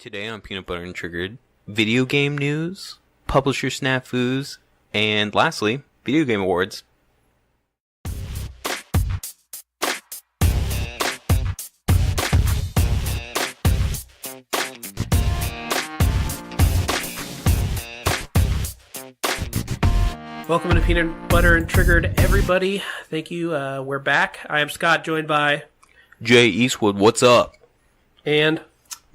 Today on Peanut Butter and Triggered, video game news, publisher snafus, and lastly, video game awards. Welcome to Peanut Butter and Triggered, everybody. Thank you. We're back. I am Scott, joined by Jay Eastwood, what's up? and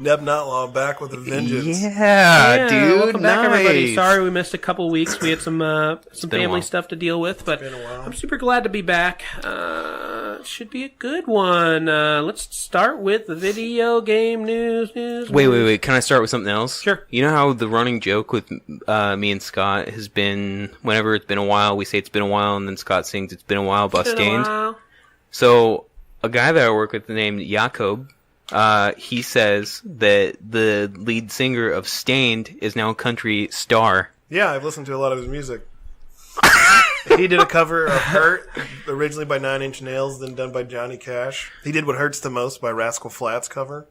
Neb Notlaw back with a vengeance. Yeah, dude, welcome back, everybody. nice. Sorry we missed a couple weeks. We had some been a family while. stuff to deal with, but been a while. I'm super glad to be back. Should be a good one. Let's start with the video game news. Wait. Can I start with something else? Sure. You know how the running joke with me and Scott has been, whenever it's been a while, we say it's been a while, and then Scott sings it's been a while about Been a Stained. while. So, a guy that I work with named Jakob, he says that the lead singer of Stained is now a country star. Yeah, I've listened to a lot of his music. He did a cover of Hurt, originally by Nine Inch Nails, then done by Johnny Cash. He did What Hurts the Most by Rascal Flatts cover.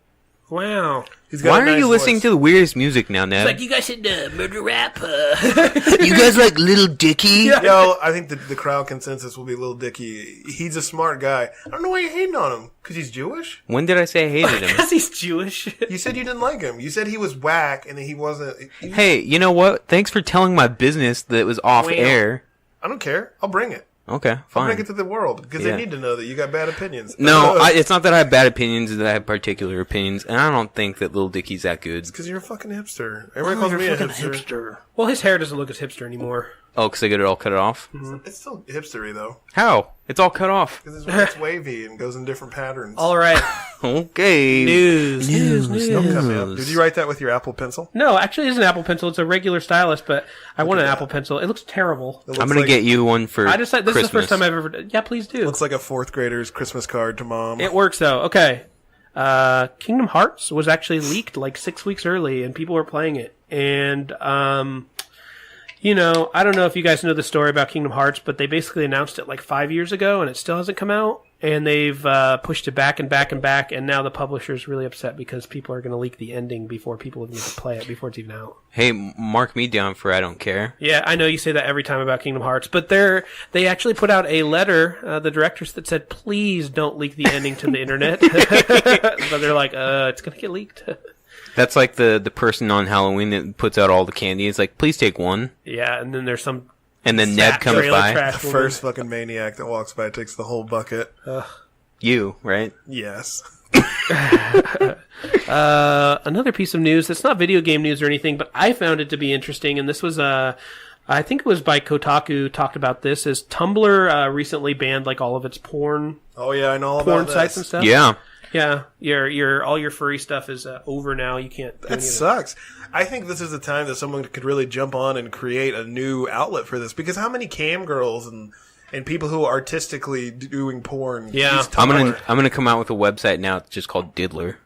Wow. He's got Why a are nice you listening voice. to the weirdest music now, Ned? It's like, you guys should murder rap. You guys like Little Dicky? Yo, I think the crowd consensus will be Lil Dicky. He's a smart guy. I don't know why you're hating on him. Because he's Jewish? When did I say I hated him? Because he's Jewish. You said you didn't like him. You said he was whack and that he wasn't... Hey, you know what? Thanks for telling my business that it was off Well. air. I don't care. I'll bring it. Okay, I'll fine. bring it to the world. Because Yeah. they need to know that you got bad opinions. No, it's not that I have bad opinions, it's that I have particular opinions, and I don't think that Little Dicky's that good. Because you're a fucking hipster. Everybody calls me a hipster. Well, his hair doesn't look as hipster anymore. Oh, because I got it all cut off? It's still hipstery, though. How? It's all cut off. Because it's wavy and goes in different patterns. All right. Okay. News. Don't cut me up. Did you write that with your Apple Pencil? No, actually, it is an Apple Pencil. It's a regular stylus, but I want an at that. Apple Pencil. It looks terrible. It looks I'm going like- to get you one for I decided this Christmas. is the first time I've ever. Yeah, please do. Looks like a fourth grader's Christmas card to mom. It works though. Okay. Kingdom Hearts was actually leaked like 6 weeks early, and people were playing it. And you know, I don't know if you guys know the story about Kingdom Hearts, but they basically announced it like 5 years ago, and it still hasn't come out. And they've pushed it back and back and back, and now the publisher's really upset because people are going to leak the ending before people even get to play it, before it's even out. Hey, mark me down for I don't care. Yeah, I know you say that every time about Kingdom Hearts, but they actually put out a letter, the directors, that said, please don't leak the ending to the internet. But they're like, it's going to get leaked. That's like the person on Halloween that puts out all the candy. It's like, please take one. Yeah, and then there's some... And then Ned comes trailer by. trash The first fucking maniac that walks by takes the whole bucket. You, right? Yes. Another piece of news that's not video game news or anything, but I found it to be interesting, and this was I think it was by Kotaku talked about this, is Tumblr recently banned like all of its porn Oh, yeah, I know all porn about sites this. and stuff. Yeah. Yeah, your all your furry stuff is over now. You can't do That any of it. sucks. I think this is the time that someone could really jump on and create a new outlet for this. Because how many cam girls and people who are artistically doing porn Yeah. use I'm Tumblr? gonna come out with a website now. It's just called Diddler.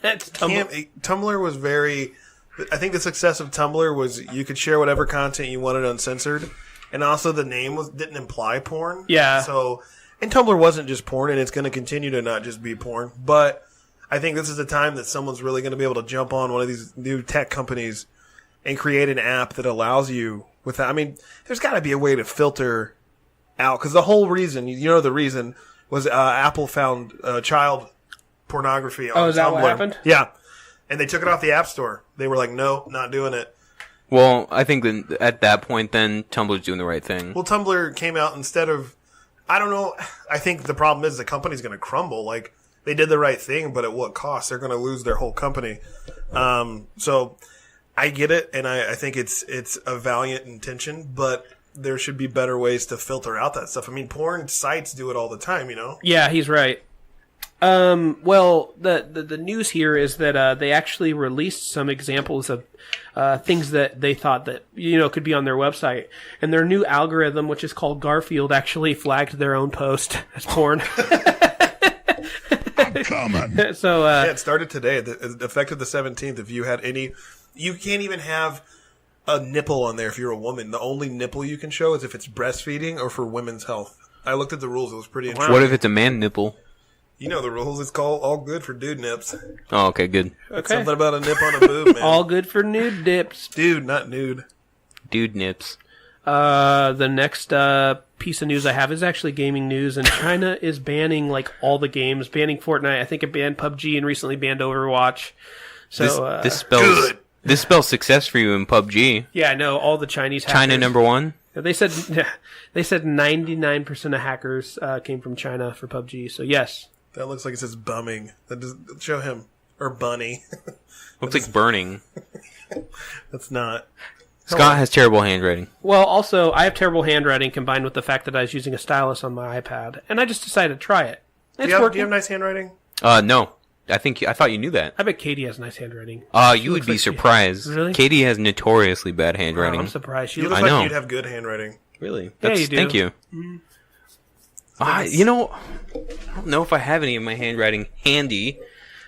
That's Tumblr. Tumblr was very... I think the success of Tumblr was you could share whatever content you wanted uncensored. And also the name didn't imply porn. Yeah. So... And Tumblr wasn't just porn, and it's going to continue to not just be porn. But I think this is the time that someone's really going to be able to jump on one of these new tech companies and create an app that allows you without... I mean, there's got to be a way to filter out. Because the whole reason, you know the reason, was Apple found child pornography on Tumblr. Oh, is that what happened? Yeah. And they took it off the App Store. They were like, no, not doing it. Well, I think that at that point, then Tumblr's doing the right thing. Well, Tumblr came out instead of... I don't know. I think the problem is the company's going to crumble. Like, they did the right thing, but at what cost? They're going to lose their whole company. So I get it, and I think it's a valiant intention, but there should be better ways to filter out that stuff. I mean, porn sites do it all the time, you know? Yeah, he's right. Well, the news here is that they actually released some examples of things that they thought that could be on their website, and their new algorithm, which is called Garfield, actually flagged their own post as porn. I'm coming. So Yeah, it started today. Effective the 17th. If you had any... You can't even have a nipple on there if you're a woman. The only nipple you can show is if it's breastfeeding or for women's health. I looked at the rules. It was pretty interesting. What if it's a man nipple? You know the rules. It's called all good for dude nips. Oh, okay, good. Okay. Something about a nip on a boob, man. All good for nude dips. Dude, not nude. Dude nips. The next piece of news I have is actually gaming news, and China is banning like all the games, banning Fortnite. I think it banned PUBG and recently banned Overwatch. So This spells success for you in PUBG. yeah, I know all the Chinese hackers. China number one. They said 99% of hackers came from China for PUBG. So yes, That looks like it says bumming. That does, show him. Or bunny. Looks like burning. That's not. Scott has terrible handwriting. well, also I have terrible handwriting combined with the fact that I was using a stylus on my iPad, and I just decided to try it. Do It's you working. have nice handwriting? No. I thought you knew that. I bet Katie has nice handwriting. You would looks be like she- surprised. Really? Katie has notoriously bad Wow, handwriting. I'm surprised. She You looks look I like know. you'd have good handwriting. Really? Yeah, you do. Thank you. You know, I don't know if I have any of my handwriting handy.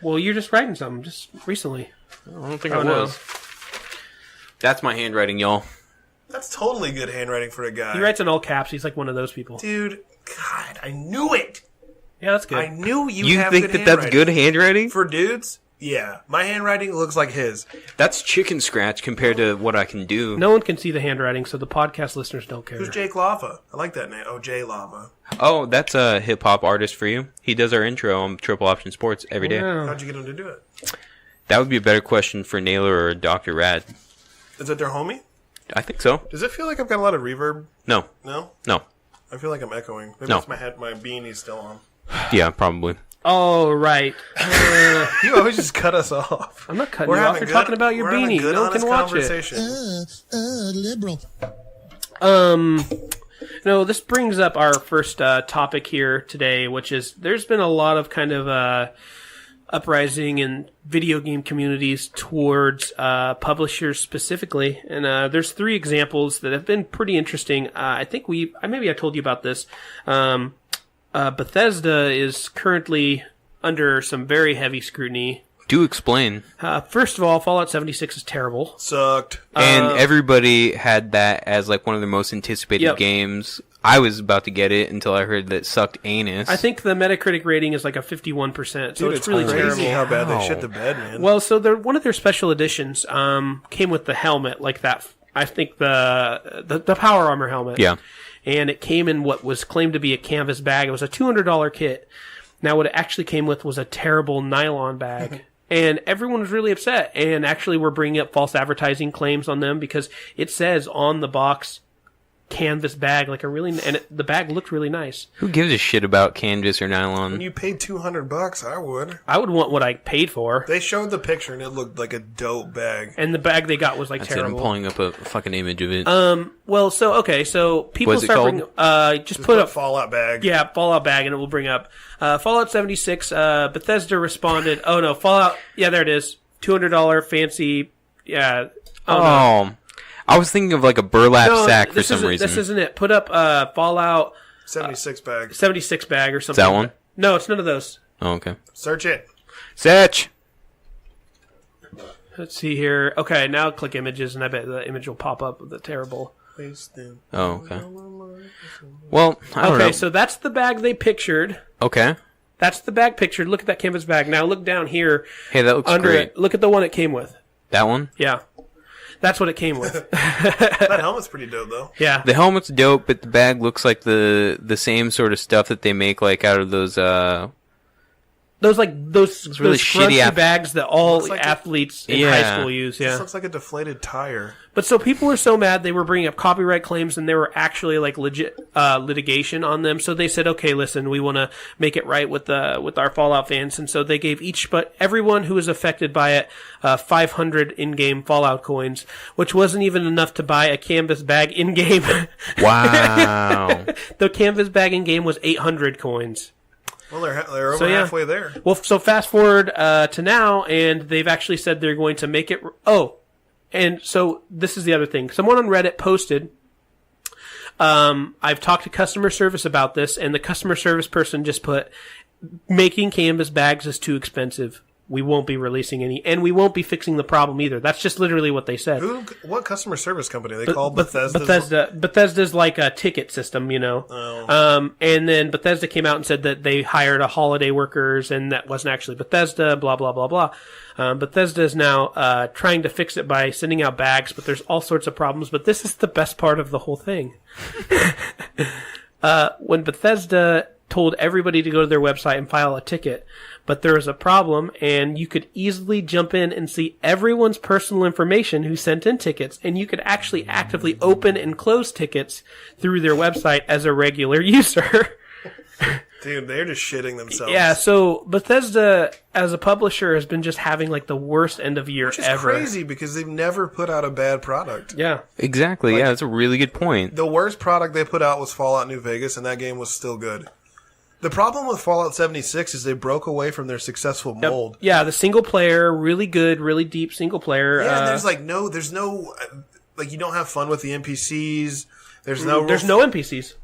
well, you're just writing something just recently. I don't think Oh, I was. That's my handwriting, y'all. That's totally good handwriting for a guy. He writes in all caps. He's like one of those people. Dude, God, I knew it. Yeah, that's good. I knew you You have think good that that's handwriting. good handwriting? For dudes? Yeah. My handwriting looks like his. That's chicken scratch compared to what I can do. No one can see the handwriting, so the podcast listeners don't care. Who's Jake Lava? I like that name. Oh, Jay Lava. Oh, that's a hip hop artist for you. He does our intro on Triple Option Sports every day. Wow. How'd you get him to do it? That would be a better question for Naylor or Dr. Rad. Is it their homie? I think so. Does it feel like I've got a lot of reverb? No. No? No. I feel like I'm echoing. Maybe No. it's my head, my beanie's still on. Yeah, probably. Oh, right. You always just cut us off. I'm not cutting you off. You're talking about your we're having beanie. Good, No one can honest watch conversation. Liberal. No, this brings up our first topic here today, which is there's been a lot of kind of uprising in video game communities towards publishers specifically, and there's three examples that have been pretty interesting. I think maybe I told you about this. Bethesda is currently under some very heavy scrutiny. Do explain. First of all, Fallout 76 is terrible. Sucked. And everybody had that as like one of their most anticipated Yep. games. I was about to get it until I heard that it sucked anus. I think the Metacritic rating is like a 51%, so Dude, it's really crazy terrible. how bad Wow. they shit the bed, man. Well, so one of their special editions came with the helmet, like that. I think the power armor helmet. Yeah. And it came in what was claimed to be a canvas bag. It was a $200 kit. Now, what it actually came with was a terrible nylon bag. And everyone was really upset. And actually, we're bringing up false advertising claims on them because it says on the box, canvas bag, the bag looked really nice. Who gives a shit about canvas or When nylon? you paid $200, I would. I would want what I paid for. They showed the picture and it looked like a dope bag. And the bag they got was like That's it. I'm terrible. pulling up a fucking image of it. Well, so people What's it start called? bringing, just put up Fallout bag. Yeah, Fallout bag, and it will bring up Fallout 76. Bethesda responded, "Oh no, Fallout. Yeah, there it is. $200 fancy. Yeah. Oh, I was thinking of like a burlap sack for some reason. This isn't it. Put up Fallout 76 bag. 76 bag or something. that one? No, it's none of those. Oh, okay. Search it. Search. Let's see here. Okay, now click images, and I bet the image will pop up with the terrible. Oh, okay. Well, I don't know. Okay, so that's the bag they pictured. Okay. That's the bag pictured. Look at that canvas bag. Now look down here. Hey, that looks Under great. it. Look at the one it came with. That one? Yeah. That's what it came with. That helmet's pretty dope, though. Yeah. The helmet's dope, but the bag looks like the same sort of stuff that they make like out of those Those really shitty scrunchy bags that all Looks like athletes in Yeah. high school use. This Yeah. looks like a deflated tire. But so people were so mad they were bringing up copyright claims and there were actually like legit litigation on them. So they said, okay, listen, we want to make it right with our Fallout fans, and so they gave everyone who was affected by it 500 in-game Fallout coins, which wasn't even enough to buy a canvas bag in-game. wow. The canvas bag in-game was 800 coins. Well, they're over So, yeah. halfway there. Well, so fast forward to now, and they've actually said they're going to make it. Oh, and so this is the other thing. Someone on Reddit posted. I've talked to customer service about this, and the customer service person just put, "Making canvas bags is too expensive." we won't be releasing any, and we won't be fixing the problem either. That's just literally what they said. What customer service company? They call Bethesda? Bethesda's like a ticket system, you know. And then Bethesda came out and said that they hired a holiday workers, and that wasn't actually Bethesda, blah, blah, blah, blah. Bethesda is now trying to fix it by sending out bags, but there's all sorts of problems. But this is the best part of the whole thing. When Bethesda told everybody to go to their website and file a ticket, but there was a problem, and you could easily jump in and see everyone's personal information who sent in tickets, and you could actually actively open and close tickets through their website as a regular user. Dude, they're just shitting themselves. Yeah, so Bethesda, as a publisher, has been just having like the worst end of year Which is ever. crazy because they've never put out a bad product. Yeah. Exactly. Yeah, that's a really good point. The worst product they put out was Fallout New Vegas, and that game was still good. The problem with Fallout 76 is they broke away from their successful mold. Yeah, the single player, really good, really deep single player. Yeah, and there's no, you don't have fun with the NPCs. There's no NPCs.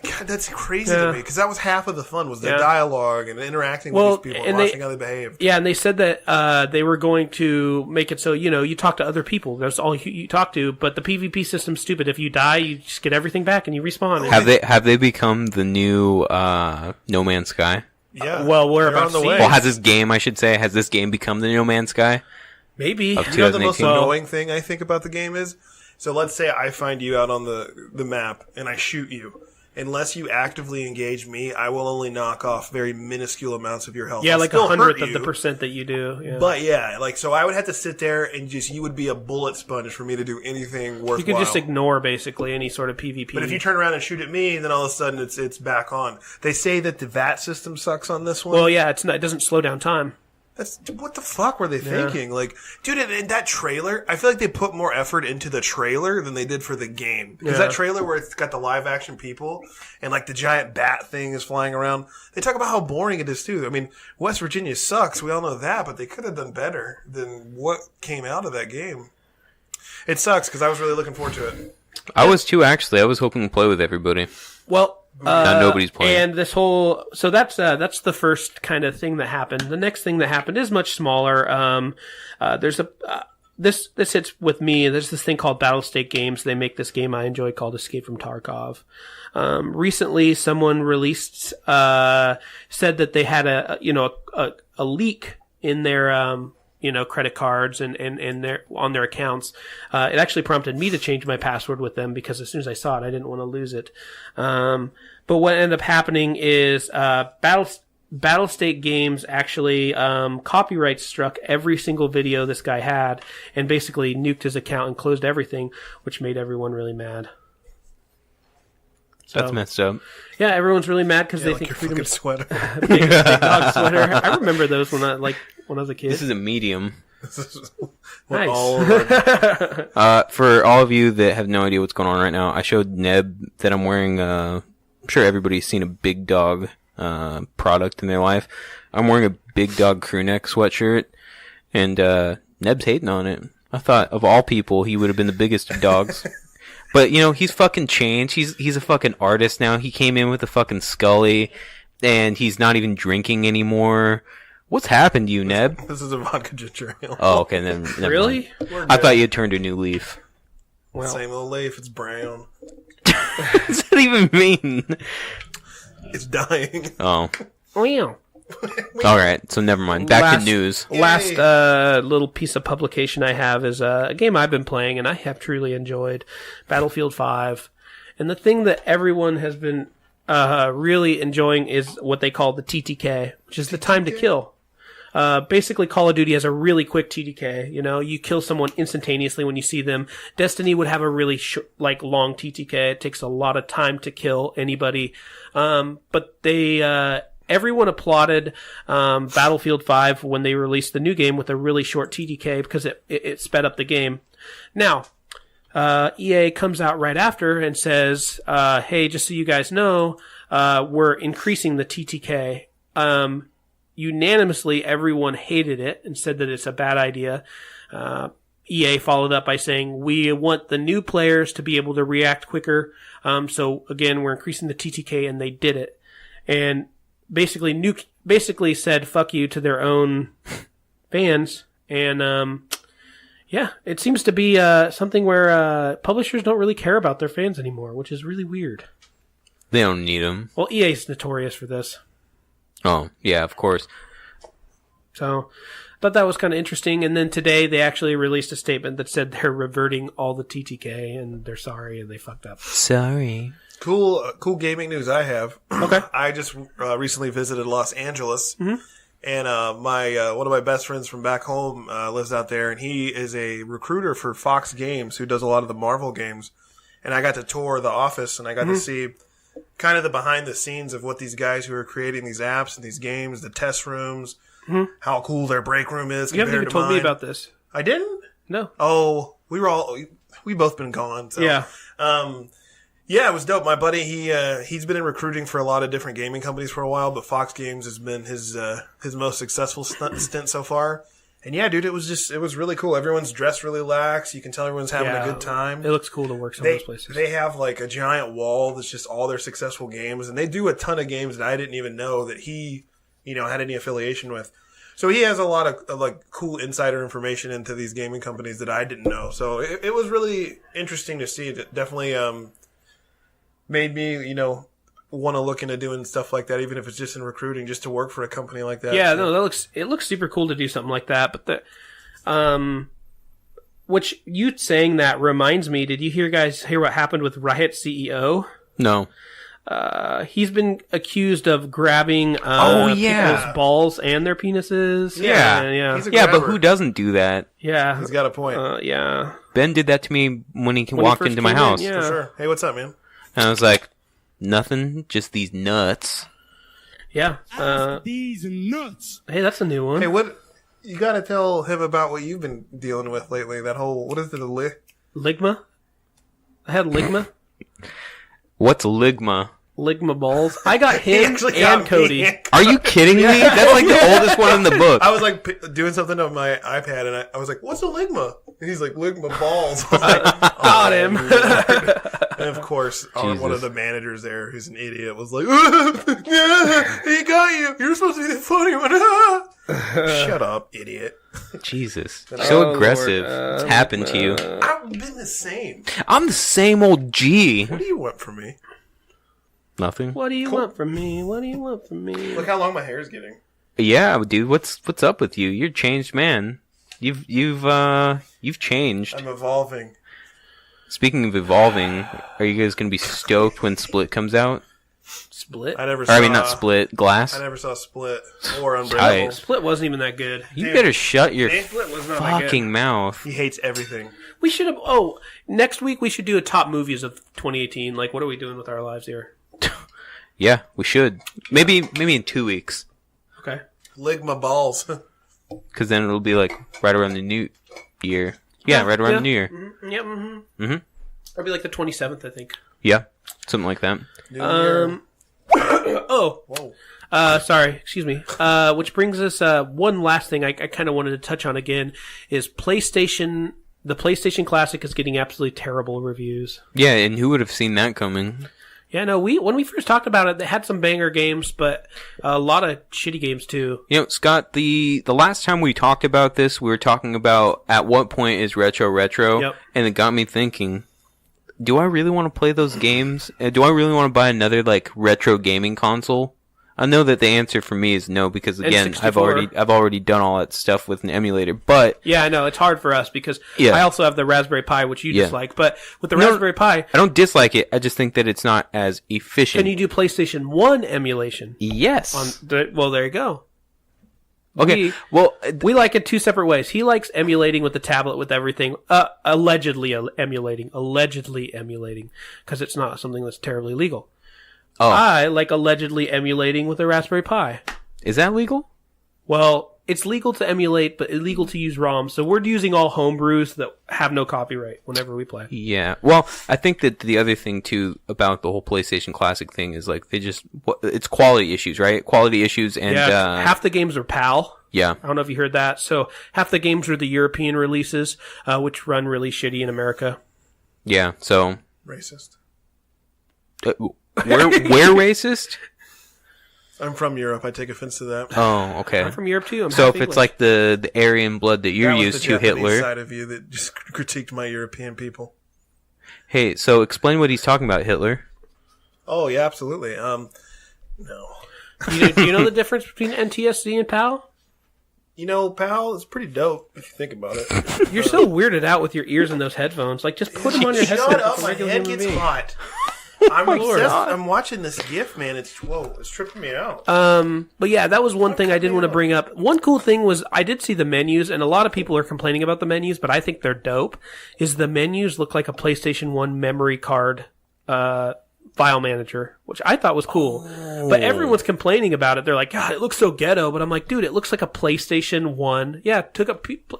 God, that's crazy to me, because that was half of the fun, was their dialogue and interacting with these people and watching how they behave. Yeah, and they said that they were going to make it so, you talk to other people. That's all you talk to, but the PvP system's stupid. If you die, you just get everything back and you respawn. Have they become the new No Man's Sky? Yeah. Well, we're about to see. Well, has this game become the No Man's Sky? Maybe. You know the most annoying thing I think about the game is? So let's say I find you out on the map and I shoot you. Unless you actively engage me, I will only knock off very minuscule amounts of your health. Yeah, I'll like still 100th hurt of the you, percent that you do. Yeah. But yeah, so I would have to sit there and you would be a bullet sponge for me to do anything worthwhile. You could just ignore basically any sort of PvP. But if you turn around and shoot at me, then all of a sudden it's back on. They say that the VAT system sucks on this one. Well, yeah, it doesn't slow down time. What the fuck were they thinking? Dude, in that trailer, I feel like they put more effort into the trailer than they did for the game. Because that trailer where it's got the live action people and the giant bat thing is flying around, they talk about how boring it is too. I mean, West Virginia sucks, we all know that, but they could have done better than what came out of that game. It sucks because I was really looking forward to it. I was too, actually. I was hoping to play with everybody. Well, nobody's playing. And this whole, so that's the first kind of thing that happened. The next thing that happened is much smaller. There's this hits with me. There's this thing called Battle State Games. They make this game I enjoy called Escape from Tarkov. Recently someone released, said that they had a leak in their, credit cards and on their accounts. It actually prompted me to change my password with them because as soon as I saw it, I didn't want to lose it. But what ended up happening is, Battle State Games actually, copyright struck every single video this guy had and basically nuked his account and closed everything, which made everyone really mad. That's messed up. Yeah, everyone's really mad because they think your freedom fucking sweater. big dog sweater. I remember those when I was a kid. This is a medium. Nice. For all of you that have no idea what's going on right now, I showed Neb that I'm wearing, I'm sure everybody's seen a Big Dog product in their life. I'm wearing a Big Dog crew neck sweatshirt, and Neb's hating on it. I thought, of all people, he would have been the biggest of dogs. But, he's fucking changed. He's a fucking artist now. He came in with a fucking Scully, and he's not even drinking anymore. What's happened to you, Neb? This is a vodka ginger ale. Oh, okay, then never Really? mind. I thought you had turned a new leaf. Well, Same old leaf, it's brown. What does that even mean? It's dying. Oh. wow. Alright, so never mind. Back to news. Last little piece of publication I have is a game I've been playing and I have truly enjoyed, Battlefield 5. And the thing that everyone has been really enjoying is what they call the TTK, which is the time to kill. Basically, Call of Duty has a really quick TTK. You kill someone instantaneously when you see them. Destiny would have a really long TTK. It takes a lot of time to kill anybody. But everyone applauded Battlefield 5 when they released the new game with a really short TTK because it sped up the game. Now, EA comes out right after and says, hey, just so you guys know, we're increasing the TTK. Unanimously, everyone hated it and said that it's a bad idea. EA followed up by saying, we want the new players to be able to react quicker. So again, we're increasing the TTK, and they did it. And basically said "fuck you" to their own fans, and yeah, it seems to be something where publishers don't really care about their fans anymore, which is really weird. They don't need them. Well, EA's notorious for this. Oh, yeah, of course. So, but that was kind of interesting. And then today they actually released a statement that said they're reverting all the TTK and they're sorry and they fucked up. Sorry. Cool gaming news I have. Okay. I just recently visited Los Angeles, and my one of my best friends from back home lives out there, and he is a recruiter for Fox Games, who does a lot of the Marvel games. And I got to tour the office, and I got to see kind of the behind the scenes of what these guys who are creating these apps and these games, the test rooms, how cool their break room is. You haven't even told me about this. I didn't? No. Oh, we both been gone. So. Yeah. Yeah, it was dope. My buddy, he's been in recruiting for a lot of different gaming companies for a while, but Fox Games has been his most successful stint so far. And yeah, dude, it was really cool. Everyone's dressed really lax. You can tell everyone's having a good time. It looks cool to work some of those places. They have like a giant wall that's just all their successful games, and they do a ton of games that I didn't even know that he, had any affiliation with. So he has a lot of like cool insider information into these gaming companies that I didn't know. So it was really interesting to see. It definitely made me, want to look into doing stuff like that, even if it's just in recruiting, just to work for a company like that. Yeah, no, it looks super cool to do something like that. But which you saying that reminds me, did you hear what happened with Riot CEO? No. He's been accused of grabbing people's balls and their penises. Yeah. He's a Yeah, but grabber. who doesn't do that? Yeah. He's got a point. Yeah. Ben did that to me when he walked first into my came in, house. yeah. For sure. Hey, what's up, man? And I was like, nothing, just these nuts. Yeah. These nuts. Hey, that's a new one. Hey, what? You got to tell him about what you've been dealing with lately. That whole, what is it, Ligma? I had Ligma. What's ligma? Ligma balls. I got him actually got and Cody. me. Are you kidding me? That's like the oldest one in the book. I was like doing something on my iPad, and I was like, "What's a ligma?" And he's like, "Ligma balls." I was like, Got him. And of course, one Jesus. of the managers there, who's an idiot, was like, "He got you. You're supposed to be the funny one." Shut up, idiot. Jesus. So aggressive. Lord. What's happened to you? I've been the same. I'm the same old G. What do you want from me? Nothing. What do you want from me? What do you want from me? Look how long my hair is getting. Yeah, dude, what's up with you? You're a changed man. You've changed. I'm evolving. Speaking of evolving, are you guys gonna be stoked when Split comes out? Split? Not Split, Glass. I never saw Split or Tight. Unbreakable. Split wasn't even that good. You better shut your Split was not that good. fucking mouth. He hates everything. We should have. Next week we should do a top movies of 2018. Like, what are we doing with our lives here? Yeah, we should. Maybe in 2 weeks. Okay. Ligma balls. Because then it'll be like right around the new year. Yeah, right around the new year. Mm-hmm. Yep. Mm-hmm. Mm-hmm. It'll be like the 27th, I think. Yeah, something like that. New year. Whoa. Sorry. Excuse me. Which brings us one last thing I kind of wanted to touch on again is PlayStation. The PlayStation Classic is getting absolutely terrible reviews. Yeah, and who would have seen that coming? Yeah, no, when we first talked about it, they had some banger games, but a lot of shitty games too. You know, Scott, the last time we talked about this, we were talking about at what point is retro, Yep. and it got me thinking, do I really want to play those games? Do I really want to buy another, like, retro gaming console? I know that the answer for me is no, because again, I've N64. already done all that stuff with an emulator, but Yeah, I know, it's hard for us because Yeah. I also have the Raspberry Pi, which you Yeah. dislike, but with the No, Raspberry Pi, I don't dislike it, I just think that it's not as efficient. can you do PlayStation 1 emulation? Yes. Well, there you go. Okay, We like it two separate ways. He likes emulating with the tablet with everything, allegedly emulating, because it's not something that's terribly legal. Oh. I like allegedly emulating with a Raspberry Pi. Is that legal? Well, it's legal to emulate, but illegal to use ROMs. So we're using all homebrews that have no copyright whenever we play. Yeah. Well, I think that the other thing too about the whole PlayStation Classic thing is like it's quality issues, right? Quality issues and half the games are PAL. yeah. I don't know if you heard that. So half the games are the European releases, which run really shitty in America. Yeah. So Racist. we're racist? I'm from Europe. I take offense to that. Oh, okay. I'm from Europe too. I'm So half if it's English. like the Aryan blood that you're That was used the to, Japanese Hitler. side of you that just critiqued my European people. Hey, so explain what he's talking about, Hitler. Oh yeah, absolutely. No. Do you know the difference between NTSC and PAL? You know, pal, it's pretty dope if you think about it. You're so weirded out with your ears in those headphones. Like, just put them on your headset. Shut up, like a my regular head human gets being. hot. I'm Lord. obsessed. I'm watching this GIF, man. It's tripping me out. But yeah, that was one thing I did want to bring up. One cool thing was I did see the menus, and a lot of people are complaining about the menus, but I think they're dope. Is the menus look like a PlayStation 1 memory card file manager, which I thought was cool. But everyone's complaining about it. They're like, God, it looks so ghetto. But I'm like, dude, it looks like a PlayStation 1. Yeah, Took a Pika.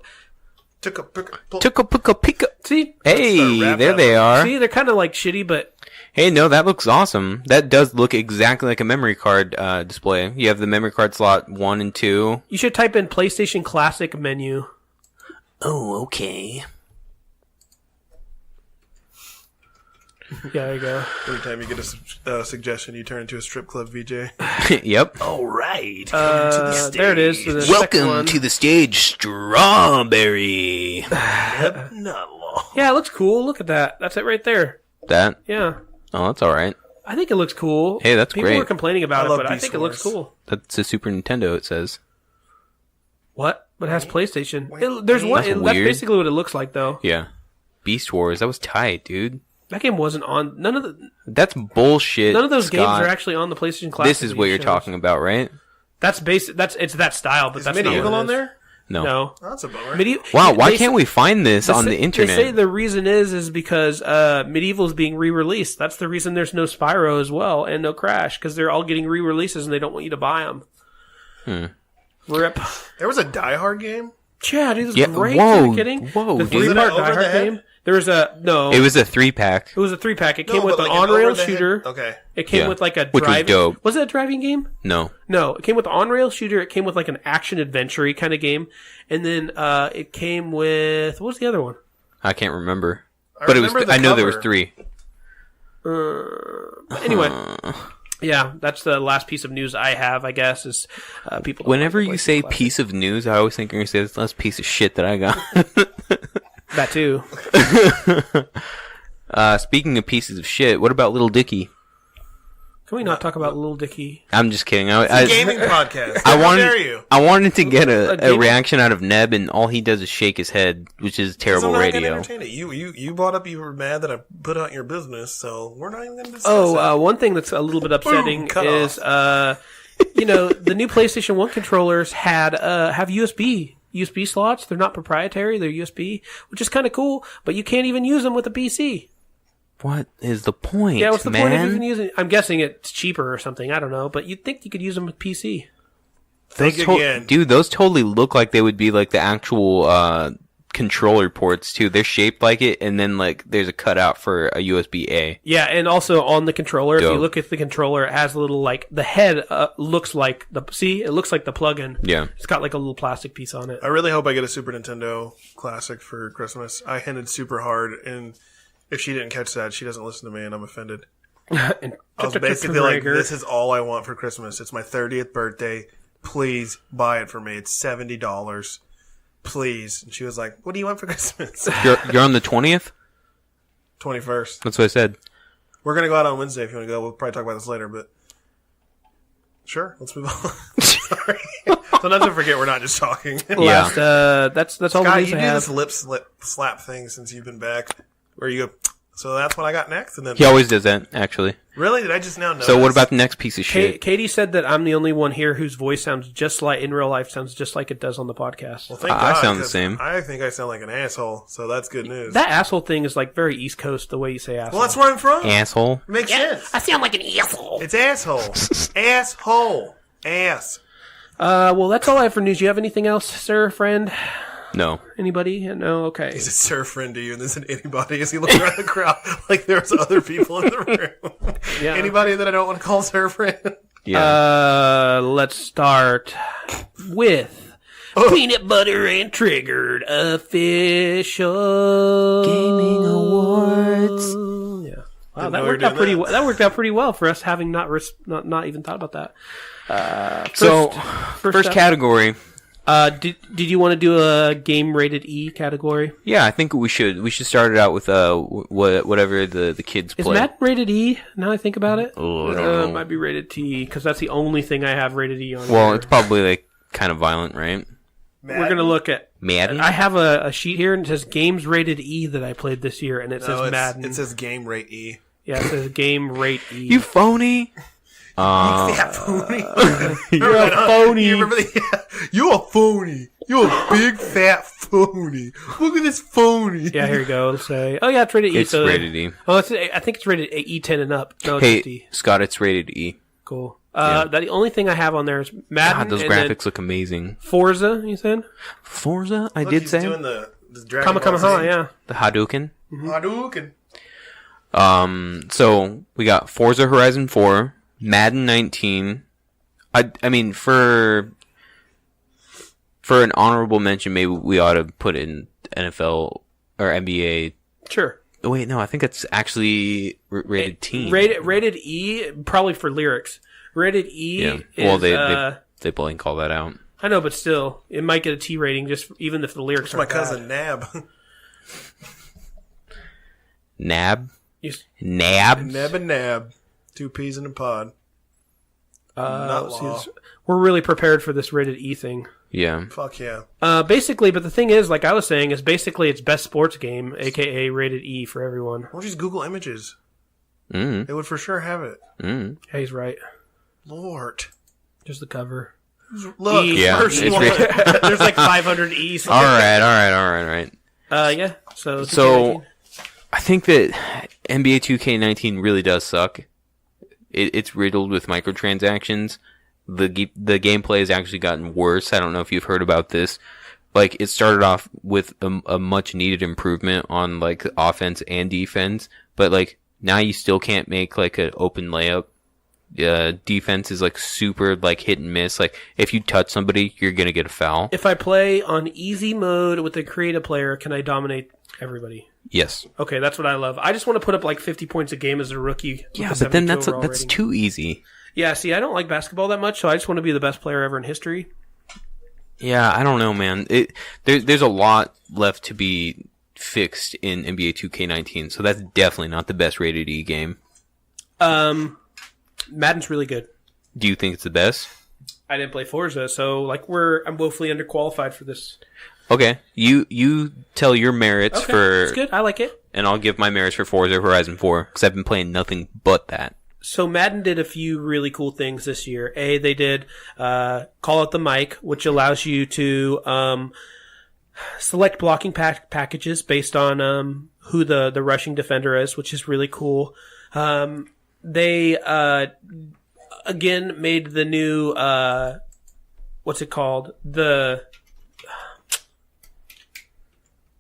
See? Hey, rap there they are. See, they're kind of like shitty, but Hey, no, that looks awesome. That does look exactly like a memory card display. You have the memory card slot 1 and 2. you should type in PlayStation Classic menu. Oh, okay. Yeah, there you go. Every time you get a suggestion, you turn into a strip club VJ. Yep. All right. There it is. The second one. the stage, Strawberry. Yeah, it looks cool. Look at that. That's it right there. That? Yeah. Oh, that's all right. I think it looks cool. Hey, that's People great. were complaining about I it, love but I Beast think it looks Wars. cool. That's a Super Nintendo, it says. What? But it has PlayStation. wait, There's one. That's That's weird. basically what it looks like, though. Yeah. Beast Wars, that was tight, dude. That game wasn't on. None of That's bullshit. those games Scott. are actually on the PlayStation Classic. This is what you're talking about, right? That's basic. It's that style, but Is that's Medieval not on there? No. No. Oh, that's a bummer. Wow, why They can't we find this on the They internet? say the reason is because Medieval is being re-released. That's the reason there's no Spyro as well and no Crash, because they're all getting re-releases and they don't want you to buy them. Rip. There was a Die Hard game? Yeah, dude, this is Yeah, great. whoa, Are you kidding? whoa, the dude. 3-part Isn't it Die over Hard the head? game. There was a no. It was a 3-pack. It was a 3-pack. It came No, with but an like an on-rail over-the-head- shooter. Okay. It came Yeah. with like a Which was driving. dope. Was it a driving game? No. No, it came with an on-rail shooter. It came with like an action adventure kind of game, and then it came with what was the other one? I can't remember. I But it was. remember the I know there was cover. 3. Anyway, yeah, that's the last piece of news I have. I guess is people. don't Whenever like the you say PlayStation Classic. piece of news, I always think you're going to say this last piece of shit that I got. that too. Speaking of pieces of shit, what about Little Dicky? Can we not talk about Little Dicky? I'm just kidding. Gaming podcast. I How dare wanted, you? I wanted to get a gaming- reaction out of Neb, and all he does is shake his head, which is terrible I'm not gonna radio. entertain it. You brought up you were mad that I put out your business, so we're not even going to discuss Oh, it. one thing that's a little bit upsetting cut is, you know, the new PlayStation 1 controllers have USB slots. They're not proprietary. They're USB, which is kind of cool, but you can't even use them with a PC. What is the point, Yeah, what's the point of even man? using? I'm guessing it's cheaper or something. I don't know, but you'd think you could use them with PC. Think Those to- again. Dude, those totally look like they would be like the actual controller ports too. They're shaped like it, and then like there's a cutout for a USB-A. Yeah, and also on the controller, if you Dope. look at the controller, it has a little like the head looks like it looks like the plug-in. Yeah. It's got like a little plastic piece on it. I really hope I get a Super Nintendo Classic for Christmas. I hinted super hard, and if she didn't catch that, she doesn't listen to me, and I'm offended. And I was basically like, this is all I want for Christmas. It's my 30th birthday. Please buy it for me. It's $70. Please. And she was like, what do you want for Christmas? You're on the 20th? 21st. That's what I said. We're going to go out on Wednesday if you want to go. We'll probably talk about this later, but sure. Let's move on. Sorry. Sometimes I forget we're not just talking. Last, that's all the Scott, news you I do have. this lip slap thing since you've been back, where you go, so that's what I got next? And then, He always does that, actually. really? Did I just now know? So what about the next piece of shit? Katie said that I'm the only one here whose voice sounds just like in real life sounds just like it does on the podcast. Well, thank I God, sound the 'cause same. I think I sound like an asshole, so that's good news. That asshole thing is like very East Coast the way you say asshole. Well, that's where I'm from. Asshole. It makes sense. I sound like an asshole. It's asshole. Asshole. Ass. Well, that's all I have for news. You have anything else, sir, friend? No. Anybody? No. Okay. He's a sir friend to you, and there's an anybody as he looks around the crowd like there's other people in the room. Yeah. Anybody that I don't want to call sir friend? Yeah. Let's start with Peanut Butter and Triggered official Gaming Awards. Yeah. Wow, Didn't that know we were worked out doing pretty that. well. That worked out pretty well for us having not even thought about that. First up, category. did you want to do a game rated E category? Yeah, I think we should start it out with whatever the kids Is play. Madden rated E? Now I think about it, Oh, I don't know. it might be rated T because that's the only thing I have rated E on. Well, here. it's probably like kind of violent, right? We're gonna look at. Madden. I have a sheet here and it says games rated E that I played this year, and it says Madden. It says game rate E. Yeah, it says game rate E. You phony. Fat phony. You're a phony. You remember you a phony. You a big fat phony. Look at this phony. Yeah, here you go. It'll say, oh yeah, it's rated E. It's so rated E. Oh, I think it's rated E10 and up. No, it's just Hey, E. Scott, it's rated E. Cool. The only thing I have on there is Madden. God, those and then graphics look amazing. Forza, you said? Forza, I Look, did he's say. doing the Dragon Ball Kamehameha, Z. yeah. The Hadouken. Hadouken. So we got Forza Horizon 4, Madden 19. I mean, for an honorable mention, maybe we ought to put in NFL or NBA. Sure. Oh, wait, no, I think it's actually rated teen. Rated E, probably for lyrics. Rated E Yeah. is, Well, they blank all that out. I know, but still, it might get a T rating just even if the lyrics It's are my cousin Nab. Nab? You, Nab? Neb and Nab. 2 peas in a pod. Not let's see law. this. We're really prepared for this rated E thing. Yeah. Fuck yeah. Basically, but the thing is, like I was saying, is basically it's best sports game, aka rated E for everyone. Why don't you just Google images? Mm. They would for sure have it. Mm. Yeah, he's right. Lord. Just the cover. Look, E. Yeah, first it's one. There's like 500 E's. All right. Yeah. So 2K19. I think that NBA 2K19 really does suck. It's riddled with microtransactions. The gameplay has actually gotten worse. I don't know if you've heard about this. Like, it started off with a much needed improvement on like offense and defense, but like now you still can't make like an open layup. Defense is like super like hit and miss. Like, if you touch somebody, you're gonna get a foul. If I play on easy mode with a creative player, can I dominate everybody? Yes. Okay, that's what I love. I just want to put up like 50 points a game as a rookie. with Yeah, a but then 72 overall that's rating. too easy. Yeah, see, I don't like basketball that much, so I just want to be the best player ever in history. Yeah, I don't know, man. There's a lot left to be fixed in NBA 2K19, so that's definitely not the best rated E game. Madden's really good. Do you think it's the best? I didn't play Forza, so like I'm woefully underqualified for this. Okay, you tell your merits Okay, for, it's good. I like it. and I'll give my merits for Forza Horizon 4 because I've been playing nothing but that. So Madden did a few really cool things this year. They did call out the mic, which allows you to select blocking packages based on who the rushing defender is, which is really cool. They again made the new what's it called?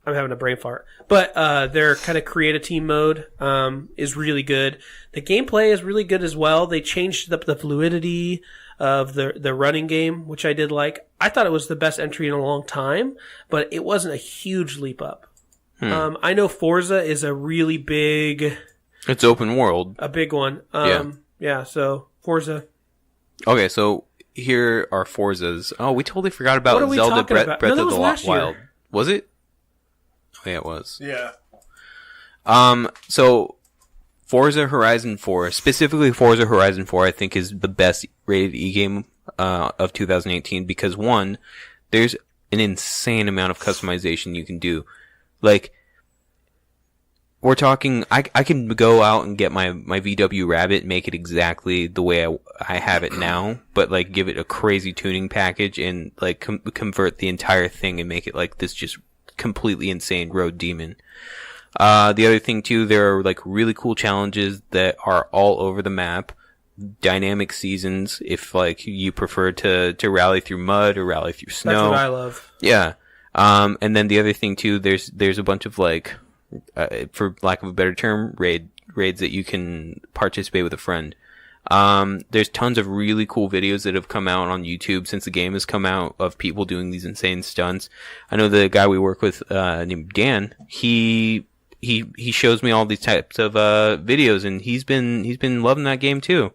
I'm having a brain fart. But their kind of create a team mode is really good. The gameplay is really good as well. They changed up the fluidity of the running game, which I did like. I thought it was the best entry in a long time, but it wasn't a huge leap up. I know Forza is a really big... It's open world. A big one. Yeah, so Forza. Okay, so here are Forzas. Oh, we totally forgot What are about we Zelda talking Breath about? of No, that the was last year. Wild. Was it? Oh, yeah, it was. Yeah. So Forza Horizon 4, specifically Forza Horizon 4, I think is the best rated E game of 2018 because one, there's an insane amount of customization you can do. Like, we're talking, I can go out and get my VW Rabbit and make it exactly the way I have it now, but like give it a crazy tuning package and like convert the entire thing and make it like this just completely insane road demon. The other thing too, there are like really cool challenges that are all over the map. Dynamic seasons, if like you prefer to rally through mud or rally through snow. That's what I love. Yeah. And then the other thing too, there's a bunch of like, for lack of a better term, raids that you can participate with a friend. There's tons of really cool videos that have come out on YouTube since the game has come out of people doing these insane stunts. I know the guy we work with, named Dan, he he shows me all these types of videos, and he's been loving that game too.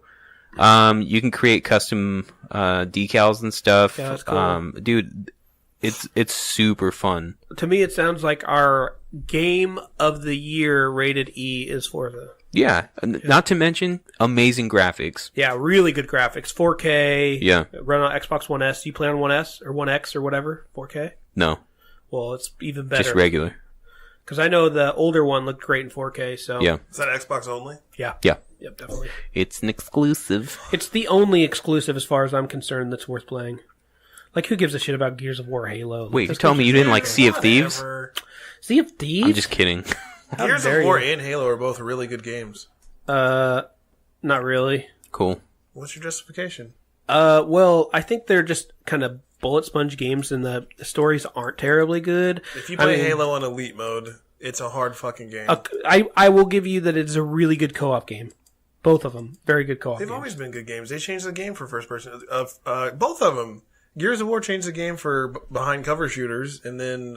You can create custom decals and stuff. Yeah, that's cool. Dude, it's super fun. To me, it sounds like our game of the year rated E is Forza. Yeah, not to mention amazing graphics. Yeah, really good graphics. 4K. Yeah. Run on Xbox One S. You play on One S or One X or whatever? 4K? No, Well, it's even better. just regular. Because I know the older one looked great in 4K, so... Yeah, Is that Xbox only? Yeah. yeah. Yep, definitely. It's an exclusive. It's the only exclusive, as far as I'm concerned, that's worth playing. Like, who gives a shit about Gears of War, Halo? Wait, you're Those telling me you games didn't like Sea of Thieves? Whatever. Sea of Thieves? I'm just kidding. How Gears dare of War you. and Halo are both really good games. Not really. Cool. What's your justification? Well, I think they're just kind of bullet sponge games, and the stories aren't terribly good. If you play I mean, Halo on Elite mode, it's a hard fucking game. I will give you that it's a really good co-op game. Both of them. Very good co-op They've games. always been good games. They changed the game for first person. Both of them. Gears of War changed the game for behind cover shooters, and then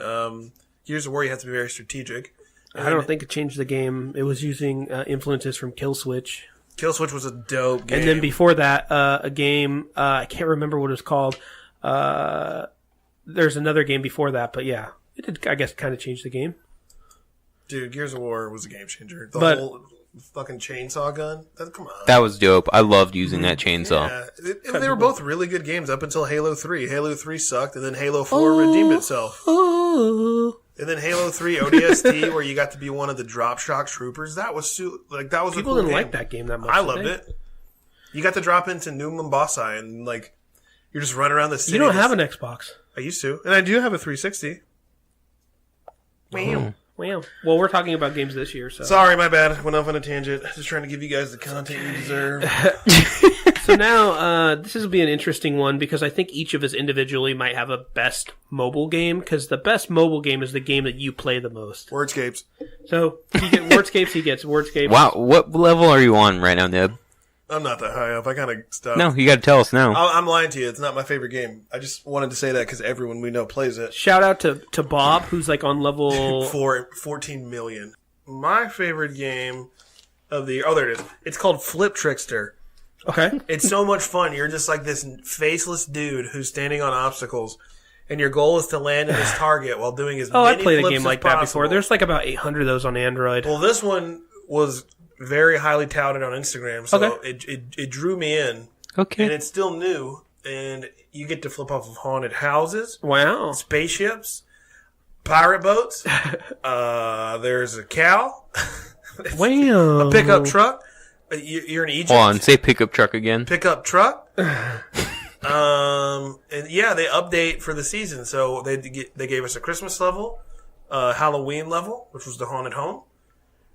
Gears of War you have to be very strategic. I don't think it changed the game. It was using influences from Kill Switch. Kill Switch was a dope game. And then before that, a game, I can't remember what it was called. There's another game before that, but yeah. It did, I guess, kind of change the game. Dude, Gears of War was a game changer. The But- whole fucking chainsaw gun. Come on. That was dope. I loved using that chainsaw. Yeah, they were both really good games up until Halo 3. Halo 3 sucked, and then Halo 4 redeemed itself. And then Halo 3 ODST, where you got to be one of the drop shock troopers. That was that was People a cool didn't game. like that game that much. I did loved they? it. You got to drop into New Mombasa, and you're just running around the city. You don't have an Xbox. I used to, and I do have a 360. Wow. Well, we're talking about games this year, so. Sorry, my bad. Went off on a tangent. Just trying to give you guys the content you deserve. So now, this will be an interesting one because I think each of us individually might have a best mobile game because the best mobile game is the game that you play the most. Wordscapes. So, you get Wordscapes, he gets Wordscapes. Wow, what level are you on right now, Neb? I'm not that high up. I kind of stopped. No, you got to tell us now. I'm lying to you. It's not my favorite game. I just wanted to say that because everyone we know plays it. Shout out to Bob, who's like on level... For 14 million. My favorite game of the year. Oh, there it is. It's called Flip Trickster. Okay. It's so much fun. You're just like this faceless dude who's standing on obstacles, and your goal is to land in his target while doing as Oh, I many played a flips game as like that possible. before. There's like about 800 of those on Android. Well, this one was very highly touted on Instagram, so Okay. it drew me in. Okay. And it's still new, and you get to flip off of haunted houses, Wow. spaceships, pirate boats. There's a cow, Wow. a pickup truck. You're in Egypt. Hold on, say pickup truck again. Pickup truck. And yeah, they update for the season. So they gave us a Christmas level, Halloween level, which was the haunted home.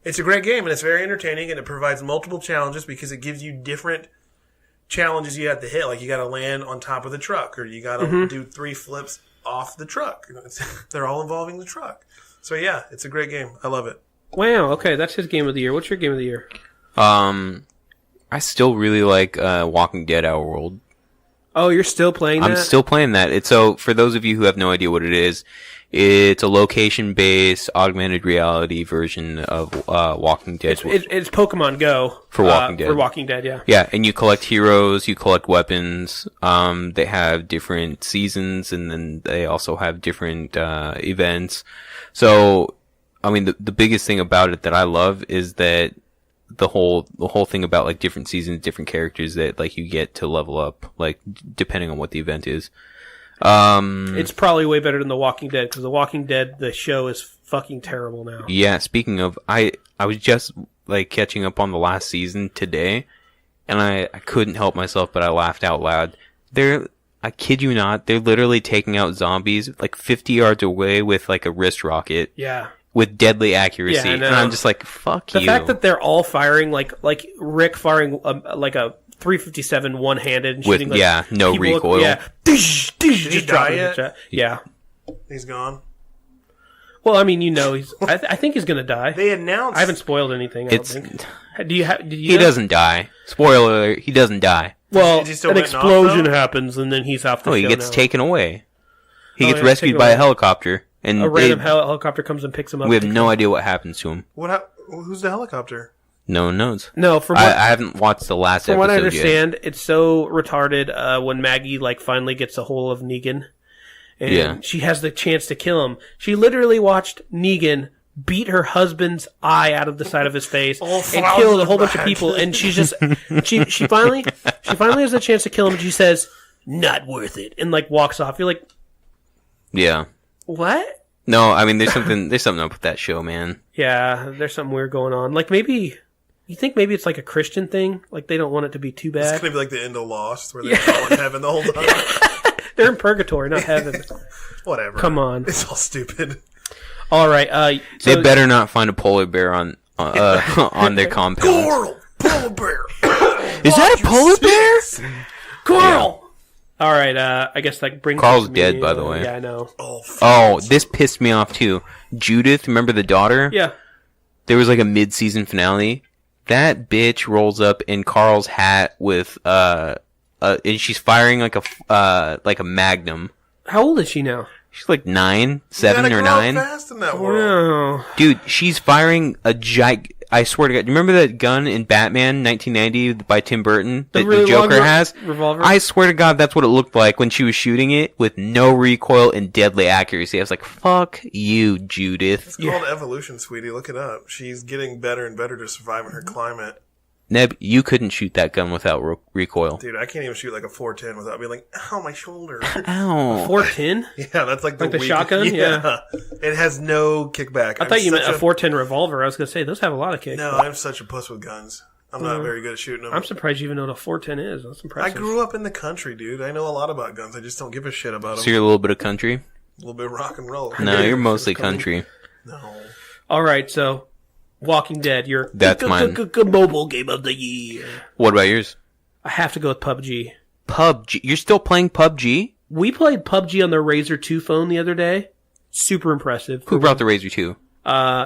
It's a great game, and it's very entertaining, and it provides multiple challenges because it gives you different challenges you have to hit. Like you got to land on top of the truck, or you got to do 3 flips off the truck. They're all involving the truck. So yeah, it's a great game. I love it. Wow. Okay, that's his game of the year. What's your game of the year? I still really like Walking Dead Our World. Oh, you're still playing that? I'm still playing that. So for those of you who have no idea what it is, it's a location-based augmented reality version of Walking Dead. It's Pokemon Go. For Walking Dead. For Walking Dead, yeah. Yeah, and you collect heroes, you collect weapons. They have different seasons, and then they also have different events. So, I mean, the biggest thing about it that I love is that the whole thing about like different seasons, different characters that like you get to level up, like depending on what the event is. It's probably way better than The Walking Dead because The Walking Dead, the show, is fucking terrible now. Yeah, speaking of, I was just like catching up on the last season today, and I couldn't help myself, but I laughed out loud. I kid you not, they're literally taking out zombies like 50 yards away with like a wrist rocket. Yeah. With deadly accuracy. Yeah, I know. And I'm just like, fuck you. The fact that they're all firing like Rick firing like a 357 one-handed and with shooting like no people recoil. Yeah. Just he die dropping yet? the shot. Yeah. He's gone. Well, I mean, he's. I think he's gonna die. They announced. I haven't spoiled anything. I don't think. Did you He doesn't die. Spoiler alert, he doesn't die. Well, Is he still an written off, explosion though? happens and then he's off the Oh, show he gets now. taken away. He Oh, gets yeah, rescued taken by away. a helicopter, And a random helicopter comes and picks him up. We have no idea what happens to him. Who's the helicopter? No one knows. No, I haven't watched the last episode yet. From what I understand, it's so retarded when Maggie finally gets a hold of Negan. And she has the chance to kill him. She literally watched Negan beat her husband's eye out of the side of his face and killed a whole bunch of people. And she's just she finally has the chance to kill him. And she says, "Not worth it," and walks off. You're like, yeah, what? No, I mean there's something up with that show, man. Yeah, there's something weird going on. Maybe you think maybe it's a Christian thing. They don't want it to be too bad. It's gonna be like the end of Lost, where they're all in heaven the whole time. They're in purgatory, not heaven. Whatever. Come on, it's all stupid. All right. So they better not find a polar bear on their compound. Coral, polar bear. Is that a polar bear? Coral. Yeah. All right. I guess brings. Carl's dead, by the way. Yeah, I know. Oh, this pissed me off too. Judith, remember the daughter? Yeah. There was a mid-season finale. That bitch rolls up in Carl's hat with and she's firing a Magnum. How old is she now? She's 7 or 9. Fast in that world. Dude, she's firing a I swear to God. Do you remember that gun in Batman 1990 by Tim Burton that the Joker has? Revolver? I swear to God, that's what it looked like when she was shooting it with no recoil and deadly accuracy. I was like, fuck you, Judith. It's called evolution, sweetie. Look it up. She's getting better and better to survive in her climate. Neb, you couldn't shoot that gun without recoil. Dude, I can't even shoot a 410 without being ow, my shoulder. Ow. 410? Yeah, that's the shotgun? Yeah. It has no kickback. I thought you meant a 410 revolver. I was going to say, those have a lot of kick. No, I'm such a puss with guns. I'm not very good at shooting them. I'm surprised you even know what a 410 is. That's impressive. I grew up in the country, dude. I know a lot about guns. I just don't give a shit about them. So you're a little bit of country? A little bit of rock and roll. No, you're mostly country. No. All right, so Walking Dead, your mobile game of the year. What about yours? I have to go with PUBG. PUBG? You're still playing PUBG? We played PUBG on the Razr 2 phone the other day. Super impressive. Who brought the Razr 2?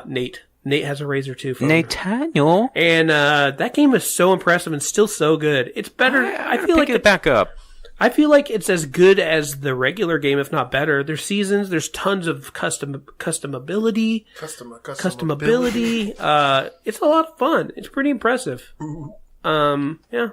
Nate. Nate has a Razr 2 phone. Nathaniel? And that game is so impressive and still so good. It's better. I feel like it back up. I feel like it's as good as the regular game, if not better. There's seasons. There's tons of customability. It's a lot of fun. It's pretty impressive. Yeah.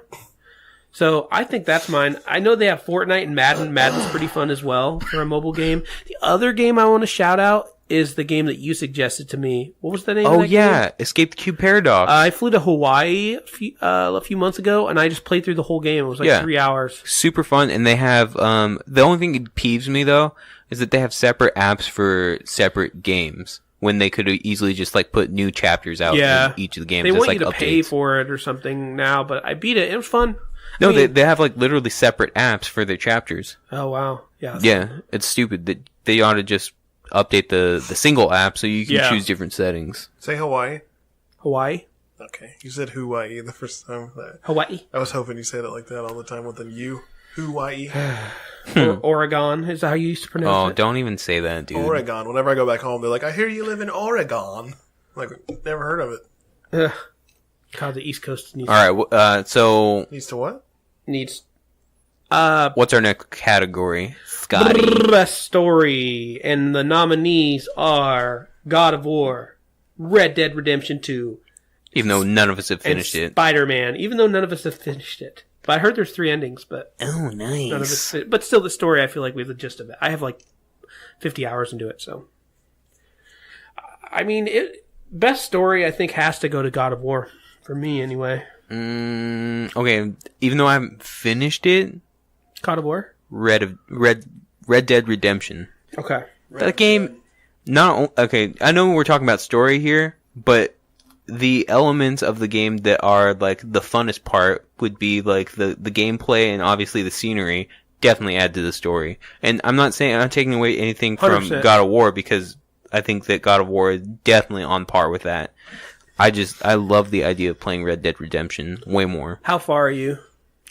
So I think that's mine. I know they have Fortnite and Madden. Madden's pretty fun as well for a mobile game. The other game I want to shout out is the game that you suggested to me. What was the name of that game? Escape the Cube Paradox. I flew to Hawaii a few months ago, and I just played through the whole game. It was 3 hours. Super fun, and they have, the only thing that peeves me, though, is that they have separate apps for separate games, when they could easily just, put new chapters out in each of the games. They want you to updates. pay for it or something now, but I beat it. It was fun. No, they have, literally separate apps for their chapters. Oh, wow. Yeah. Yeah, it's stupid. They ought to just update the single app so you can choose different settings. Say Hawaii. Hawaii? Okay. You said Hawaii the first time. Hawaii? I was hoping you said it like that all the time with an U. Hawaii. Or Oregon is how you used to pronounce it. Oh, don't even say that, dude. Oregon. Whenever I go back home, they're like, I hear you live in Oregon. Never heard of it. Ugh. God, the East Coast needs... All right, so... Needs to what? Needs... What's our next category? Scotty. Best story. And the nominees are God of War, Red Dead Redemption 2. Even though none of us have finished it. Spider-Man. Even though none of us have finished it. But I heard there's 3 endings, but... Oh, nice. None of us but still, the story, I feel like we have the gist of it. I have 50 hours into it, so... I mean, best story, I think, has to go to God of War. For me, anyway. Okay, even though I haven't finished it... God of War? Red Dead Redemption. Okay. That game... Okay, I know we're talking about story here, but the elements of the game that are, the funnest part would be, the gameplay and obviously the scenery definitely add to the story. And I'm not taking away anything from 100%. God of War, because I think that God of War is definitely on par with that. I love the idea of playing Red Dead Redemption way more. How far are you?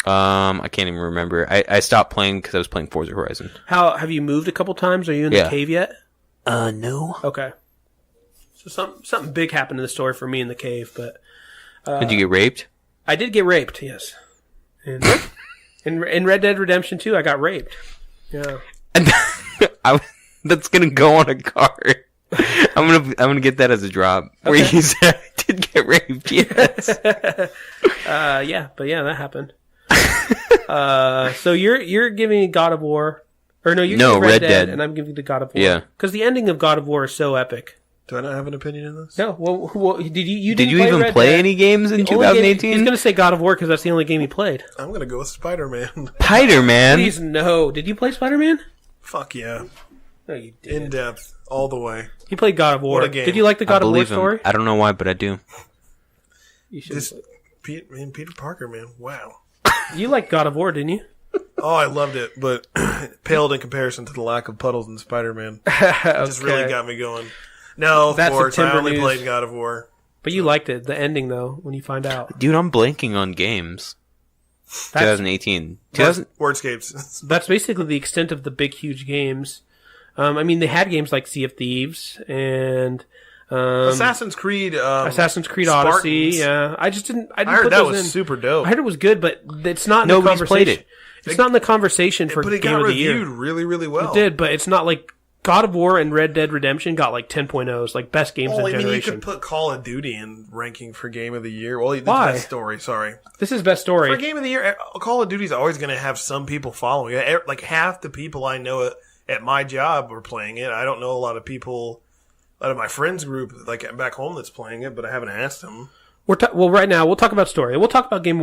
I can't even remember. I stopped playing because I was playing Forza Horizon. How have you moved a couple times? Are you in the cave yet? No. Okay. So something big happened in the story for me in the cave, but did you get raped? I did get raped. Yes. And in Red Dead Redemption 2, I got raped. Yeah. that's gonna go on a card. I'm gonna get that as a drop. Where you said I did get raped. Yes. Yeah, but yeah, that happened. So you're giving me God of War, or no? You're giving Red Dead, and I'm giving the God of War. Yeah, because the ending of God of War is so epic. Do I not have an opinion in this? No. Well did you? Did you even play any games in 2018? He's gonna say God of War because that's the only game he played. I'm gonna go with Spider-Man. Spider-Man. Please no. Did you play Spider-Man? Fuck yeah. No, you didn't. In depth, all the way. He played God of War. What a game. Did you like the God of War story? I don't know why, but I do. You should. Just Peter Parker, man. Wow. You liked God of War, didn't you? Oh, I loved it, but it paled in comparison to the lack of puddles in Spider-Man. It just really got me going. No, That's Forge, I September only news. played God of War. But you liked it, the ending though, when you find out. Dude, I'm blanking on games. 2018. Wordscapes. That's basically the extent of the big, huge games. I mean, they had games like Sea of Thieves and Assassin's Creed Odyssey. Spartans. Yeah, I didn't I heard put that those was in. super dope. I heard it was good, but it's not in Nobody's the played conversation. it. It's not in the conversation for But it Game got of the Year. reviewed really, really well. It did, but it's not like God of War and Red Dead Redemption got like 10.0s, like best games Well, in I mean, you generation. could put Call of Duty in ranking for Game of the Year. Well, Why? Best story, sorry. This is best story. For Game of the Year, Call of Duty's always going to have some people following it. Like half the people I know at my job are playing it. I don't know a lot of people out of my friends group like back home that's playing it, but I haven't asked them. Well, right now we'll talk about story. We'll talk about game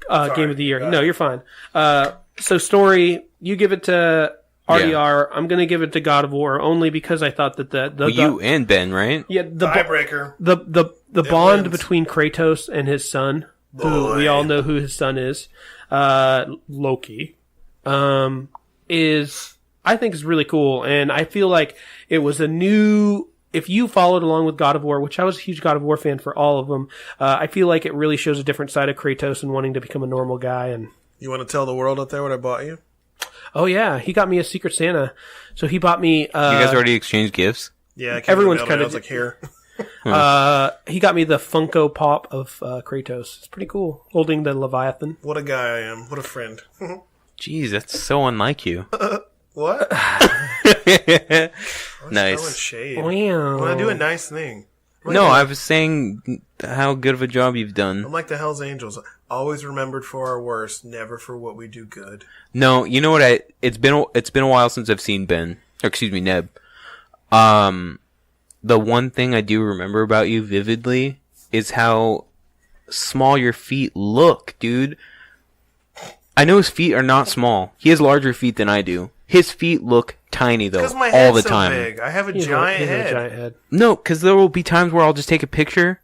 of the year. No, you're fine. So story, you give it to RDR. I'm going to give it to God of War only because I thought that you and Ben, right? Yeah, Tiebreaker. The bond wins. between Kratos and his son, who we all know who his son is, Loki, is I think is really cool, and I feel like it was a new. If you followed along with God of War, which I was a huge God of War fan for all of them, I feel like it really shows a different side of Kratos and wanting to become a normal guy. And You want to tell the world out there what I bought you? oh yeah, he got me a Secret Santa. So he bought me. You guys already exchanged gifts? Yeah, Everyone's kind kinda- of like here. He got me the Funko Pop of Kratos. It's pretty cool, holding the Leviathan. What a guy I am. What a friend. Jeez, that's so unlike you. What? Nice. Throwing shade. Wow. When I do a nice thing. No, I was saying how good of a job you've done. I'm like the Hells Angels. Always remembered for our worst, never for what we do good. No, you know what? It's been a while since I've seen Ben. Or excuse me, Neb. The one thing I do remember about you vividly is how small your feet look, dude. I know his feet are not small. He has larger feet than I do. His feet look tiny though, Because my all head's the so time. big. I have a He's giant a head. giant head. No, because there will be times where I'll just take a picture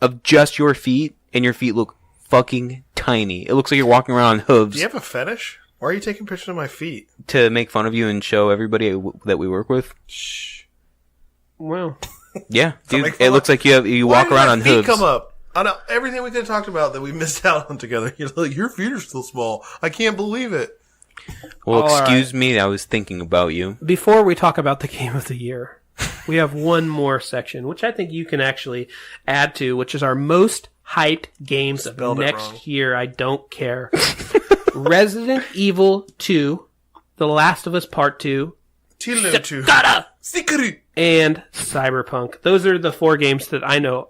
of just your feet, and your feet look fucking tiny. It looks like you're walking around on hooves. Do you have a fetish? Why are you taking pictures of my feet? To make fun of you and show everybody that we work with. Shh. Wow. Yeah, dude, make fun it of- looks like you Why walk did around my on feet hooves. come up? I know everything we could have talked about that we missed out on together. You're like, your feet are still small. I can't believe it. Well, All excuse me, I was thinking about you. Before we talk about the Game of the Year, we have one more section, which I think you can actually add to, which is our most hyped games of Spelled it wrong. next year. I don't care. Resident Evil 2, The Last of Us Part 2, Tilo 2. Secret. and Cyberpunk. Those are the 4 games that I know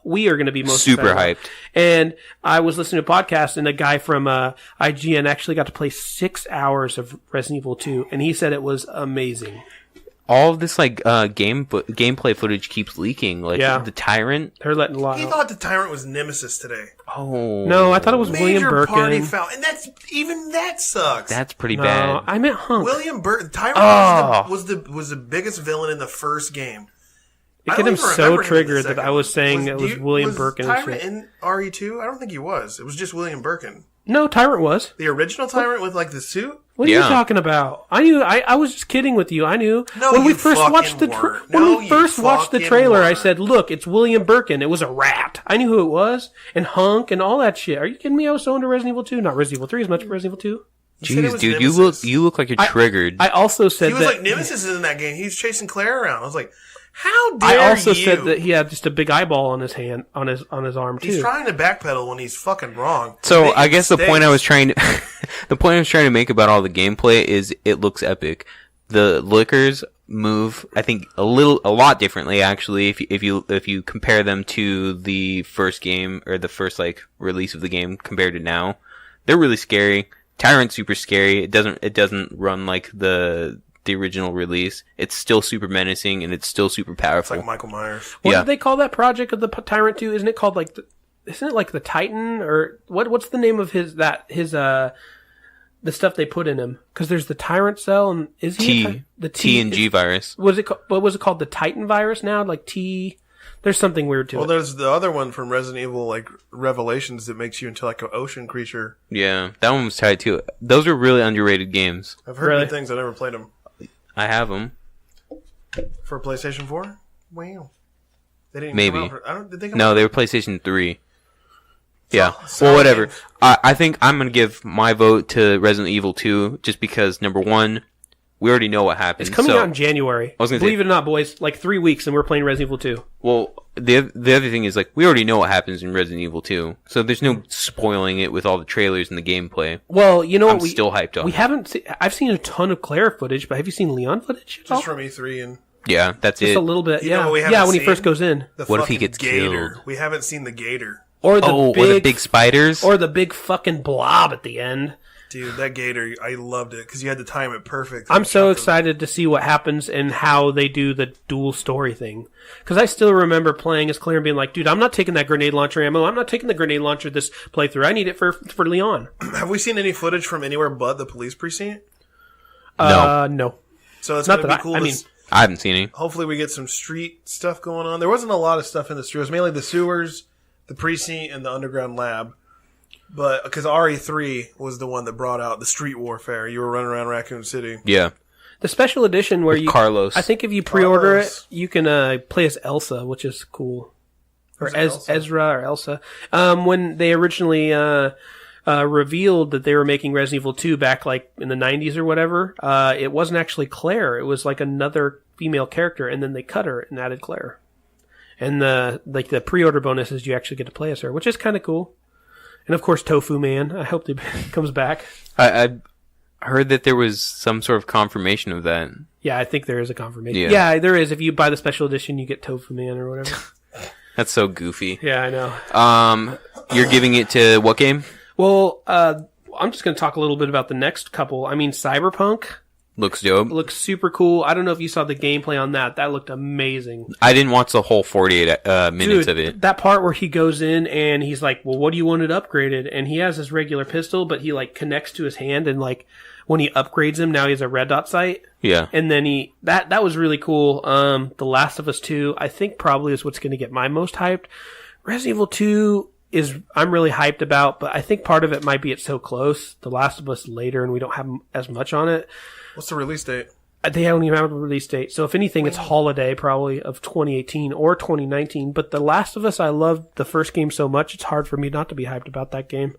we are going to be most Super excited about. hyped. And I was listening to a podcast, and a guy from IGN actually got to play 6 hours of Resident Evil 2, and he said it was amazing. All of this gameplay footage keeps leaking. Like Yeah. the Tyrant. They're letting a lot He out. thought the Tyrant was Nemesis today. Oh No, I thought it was William Major party Birkin. foul. And that sucks. that's pretty No, bad. I meant Hunk. William Burton. Tyrant Oh. was the biggest villain in the first game. It I get don't him even so remember him in the triggered that second I was one. saying it was William Birkin and Tyrant shit. in RE2? I don't think he was. It was just William Birkin. No, Tyrant was. The original Tyrant with like the suit? What are you Yeah. talking about? I knew. I was just kidding with you. I knew. No, when we you first watched the fucking weren't. when No, we you first watched the fucking trailer, I weren't. said, "Look, it's William Birkin. It was a rat. I knew who it was, and Hunk and all that shit." Are you kidding me? I was so into Resident Evil 2, not Resident Evil 3 as much as Resident Evil 2. You said it Jeez, was dude, Nemesis. you look like you're triggered. I also said He was that. like Nemesis is in that game. He's chasing Claire around. I was like, how dare I also you? said that he had just a big eyeball on his hand, on his arm too. He's trying to backpedal when he's fucking wrong. So Big I guess the point I was mistakes. trying to, the point I was trying to make about all the gameplay is it looks epic. The liquors move. I think a lot differently actually. If you compare them to the first game or the first like release of the game compared to now, they're really scary. Tyrant's super scary. It doesn't run like the original release. It's still super menacing and it's still super It's powerful. like Michael Myers. What Yeah. did they call that project of the Tyrant 2? Isn't it called like isn't it like the Titan or what's the name of his the stuff they put in him? Because there's the Tyrant cell and is he the T and G virus. What was it called? The Titan virus now? Like T. There's something weird to Well, it. there's the other one from Resident Evil, like Revelations, that makes you into like an ocean creature. Yeah, that one was tied too. Those are really underrated games. I've heard Really? good things. I never played them. I have them. For PlayStation 4? Wow. They didn't even Maybe. come out did they come No, out? they were PlayStation 3. Yeah. So Well, whatever. games. I think I'm going to give my vote to Resident Evil 2 just because, number one, we already know what happens. It's coming so, out in January. was gonna Believe say- it or not, boys, like 3 weeks and we're playing Resident Evil 2. Well, the other thing is, like, we already know what happens in Resident Evil 2. So there's no spoiling it with all the trailers and the gameplay. Well, you know I'm what? still hyped on We it. haven't. I've seen a ton of Claire footage, but have you seen Leon footage? At all? Just from E3 and Yeah, that's Just it. a little bit. You know Yeah, what we yeah. haven't When he seen? first goes in, the What if he fucking gets gator. killed? We haven't seen the gator. or the or the big spiders? or the big fucking blob at the end. Dude, that gator, I loved it because you had to time it perfect. I'm so excited to see what happens and how they do the dual story thing. Because I still remember playing as Claire and being like, dude, I'm not taking that grenade launcher ammo. I'm not taking the grenade launcher this playthrough. I need it for Leon. Have we seen any footage from anywhere but the police precinct? No. So it's Not going to that be cool. I to mean, I haven't seen any. hopefully we get some street stuff going on. There wasn't a lot of stuff in the street. It was mainly the sewers, the precinct, and the underground lab. But because RE3 was the one that brought out the street warfare. You were running around Raccoon City. Yeah. the special edition where With you Carlos. I think if you pre-order Carlos. it, you can play as Elsa, which is cool. Or Who's Elsa? Ezra or Elsa. When they originally revealed that they were making Resident Evil 2 back like in the 90s or whatever, it wasn't actually Claire. It was like another female character, and then they cut her and added Claire. And the pre-order bonus is you actually get to play as her, which is kind of cool. And of course, Tofu Man. I hope he comes back. I heard that there was some sort of confirmation of that. Yeah, I think there is a confirmation. Yeah. Yeah, there is. If you buy the special edition, you get Tofu Man or whatever. That's so goofy. Yeah, I know. You're giving it to what game? Well, I'm just going to talk a little bit about the next couple. I mean, Cyberpunk Looks dope. looks super cool. I don't know if you saw the gameplay on that. That looked amazing. I didn't watch the whole 48 minutes Dude, of it. that part where he goes in and he's like, well, what do you want it upgraded? And he has his regular pistol, but he like connects to his hand, and like when he upgrades him, now he has a red dot sight. Yeah. And then that was really cool. The Last of Us 2, I think probably is what's going to get my most hyped. Resident Evil 2 I'm really hyped about, but I think part of it might be it's so close. The Last of Us later, and we don't have as much on it. What's the release date? They don't even have a release date. So if anything, it's holiday probably of 2018 or 2019. But The Last of Us, I loved the first game so much, it's hard for me not to be hyped about that game.